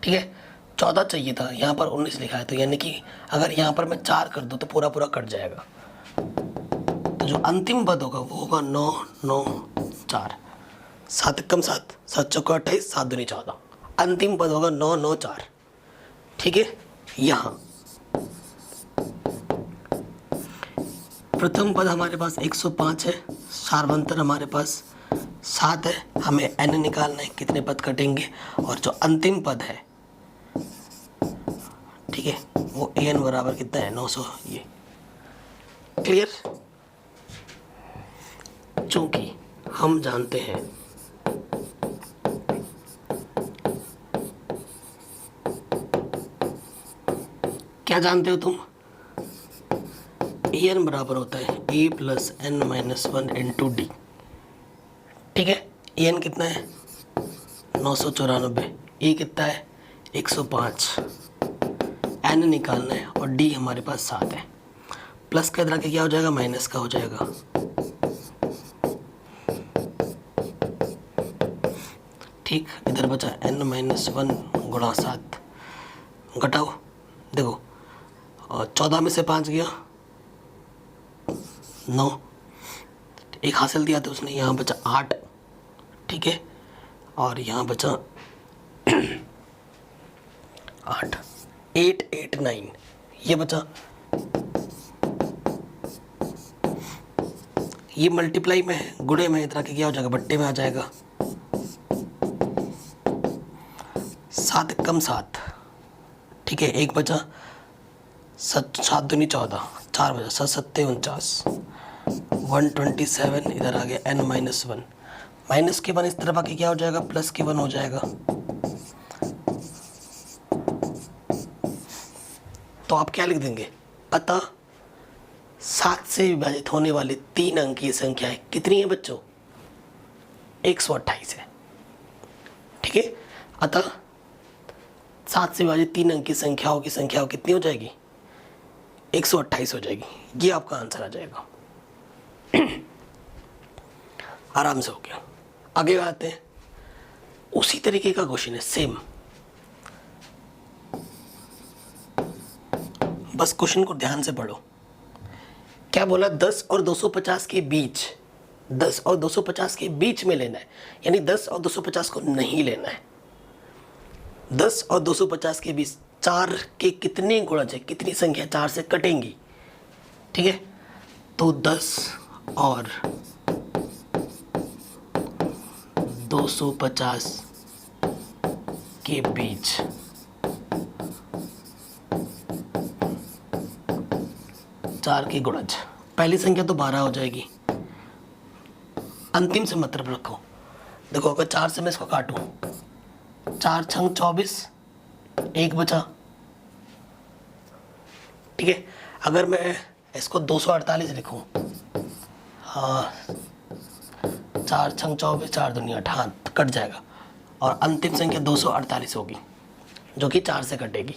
ठीक है, 14 चाहिए था, यहाँ पर 19 लिखा है, तो यानी कि अगर यहाँ पर मैं 4 कर दूँ तो पूरा पूरा कट जाएगा। तो जो अंतिम पद होगा वो होगा 9 9 4, 7 कम 7, 7 चौको 28, 7 दूनी 14, अंतिम पद होगा 9 9 4, ठीक है। यहाँ प्रथम पद हमारे पास 105 है, सार्वंतर हमारे पास 7 है, हमें n निकालना है कितने पद कटेंगे, और जो अंतिम पद है, ठीक है, वो an बराबर कितना है 900। ये क्लियर। चूंकि हम जानते हैं क्या जानते हो तुम, an बराबर होता है a plus n minus 1 into D, ठीक है। an कितना है 994, a कितना है 105, n निकालना है और d हमारे पास 7 है। प्लस का इधर के क्या हो जाएगा, माइनस का हो जाएगा, ठीक। इधर बचा n माइनस 1 गुणा 7, घटाओ देखो, और 14 में से 5 गया 9, एक हासिल दिया था उसने, यहाँ बचा 8, ठीक है, और यहाँ बचा 8 8 8 9, ये बचा, ये मल्टीप्लाई में है, गुणे में इतना के क्या हो जाएगा, बट्टे में आ जाएगा। 7 कम 7, ठीक है, एक बचा, 7 दूनी 14, 4 बचा, 7 सत्ते 49, 127, इधर आ गया n माइनस 1, माइनस के 1 इस तरफ आके क्या हो जाएगा, प्लस के 1 हो जाएगा। तो आप क्या लिख देंगे, अतः 7 से विभाजित होने वाली 3 अंकीय संख्याएं कितनी है बच्चों, 128 है, ठीक है। अतः 7 से विभाजित 3 अंकीय संख्याओं की संख्या कितनी हो जाएगी, 128 हो जाएगी। ये आपका आंसर आ जाएगा। आराम से हो गया। आगे आते हैं, उसी तरीके का क्वेश्चन है, सेम, बस क्वेश्चन को ध्यान से पढ़ो। क्या बोला, 10 और 250 के बीच, 10 और 250 के बीच में लेना है, यानी 10 और 250 को नहीं लेना है। 10 और 250 के बीच 4 के कितने गुणज है, कितनी संख्या 4 से कटेंगी, ठीक है। तो 10 और 250 के बीच 4 की गुणज, पहली संख्या तो 12 हो जाएगी, अंतिम से मतलब रखो। देखो अगर 4 से मैं इसको काटूं, 4 छंग 24, 1 बचा, ठीक है। अगर मैं इसको 248 लिखूं, हाँ 4 छंग 24, 4 दूनी 8, कट जाएगा, और अंतिम संख्या 248 होगी जो कि 4 से कटेगी।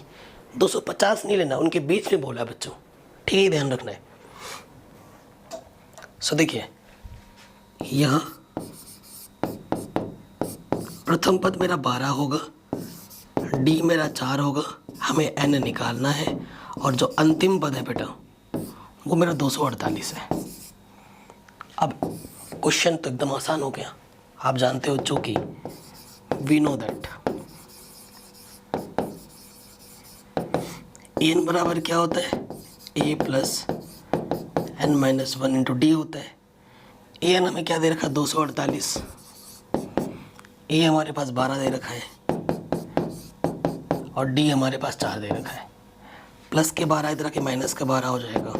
250 नहीं लेना, उनके बीच में बोला बच्चों, ठीक है, ध्यान रखना है। सो देखिए यहाँ प्रथम पद मेरा 12 होगा, डी मेरा 4 होगा, हमें n निकालना है, और जो अंतिम पद है बेटा वो मेरा 248 है। अब क्वेश्चन तो एकदम आसान हो गया, आप जानते हो, चूंकि वी नो दैट n बराबर क्या होता है, a plus n minus 1 into D होता है। an हमें क्या दे रखा है, 248, a हमारे पास 12 दे रखा है, और d हमारे पास 4 दे रखा है। प्लस के 12 इधर आके माइनस का 12 हो जाएगा।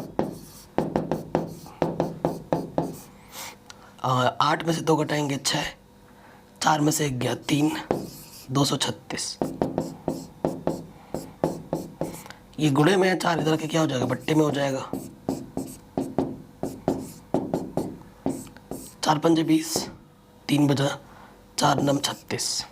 8 में से 2 घटाएंगे 6, 4 में से 1 गया 3, 236। ये गुणे में है 4, इधर के क्या हो जाएगा, बट्टे में हो जाएगा। 4 पंजे 20, 3 बजा 4 9 36।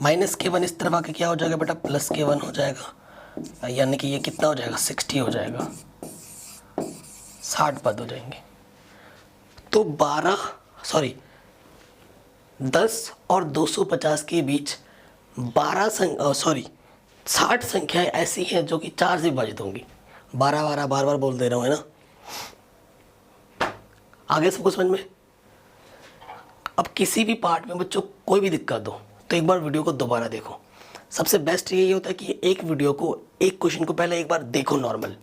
माइनस के 1 इस तरफ आके क्या हो जाएगा बेटा, प्लस के 1 हो जाएगा, यानी कि ये कितना हो जाएगा, 60 हो जाएगा। 60 पद हो जाएंगे। तो 10 और 250 के बीच 60 संख्याएं ऐसी हैं जो कि 4 से विभाजित होंगी। 12 बार बार बोल दे रहा हूँ, है ना। आगे सबको समझ में। अब किसी भी पार्ट में बच्चों कोई भी दिक्कत हो तो एक बार वीडियो को दोबारा देखो। सबसे बेस्ट यही होता है कि एक वीडियो को, एक क्वेश्चन को पहले एक बार देखो नॉर्मल,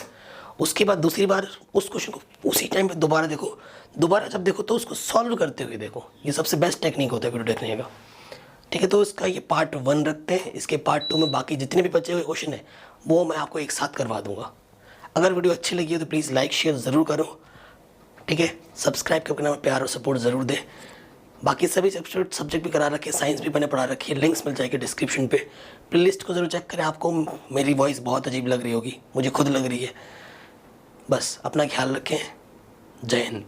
उसके बाद दूसरी बार उस क्वेश्चन को उसी टाइम पे दोबारा देखो। दोबारा जब देखो तो उसको सॉल्व करते हुए देखो। ये सबसे बेस्ट टेक्निक होता है वीडियो देखने का, ठीक है। तो इसका ये पार्ट 1 रखते हैं। इसके पार्ट 2 में बाकी जितने भी बचे हुए क्वेश्चन हैं वो मैं आपको एक साथ करवा दूंगा। अगर वीडियो अच्छी लगी है तो प्लीज़ लाइक शेयर ज़रूर करो, ठीक है। सब्सक्राइब करके नाम प्यार और सपोर्ट ज़रूर दें। बाकी सभी सब्जेक्ट भी करा रखे, साइंस भी मैंने पढ़ा रखी है, लिंक्स मिल जाएगी डिस्क्रिप्शन पे। प्लेलिस्ट को ज़रूर चेक करें। आपको मेरी वॉइस बहुत अजीब लग रही होगी, मुझे खुद लग रही है। बस अपना ख्याल रखें। जय हिंद।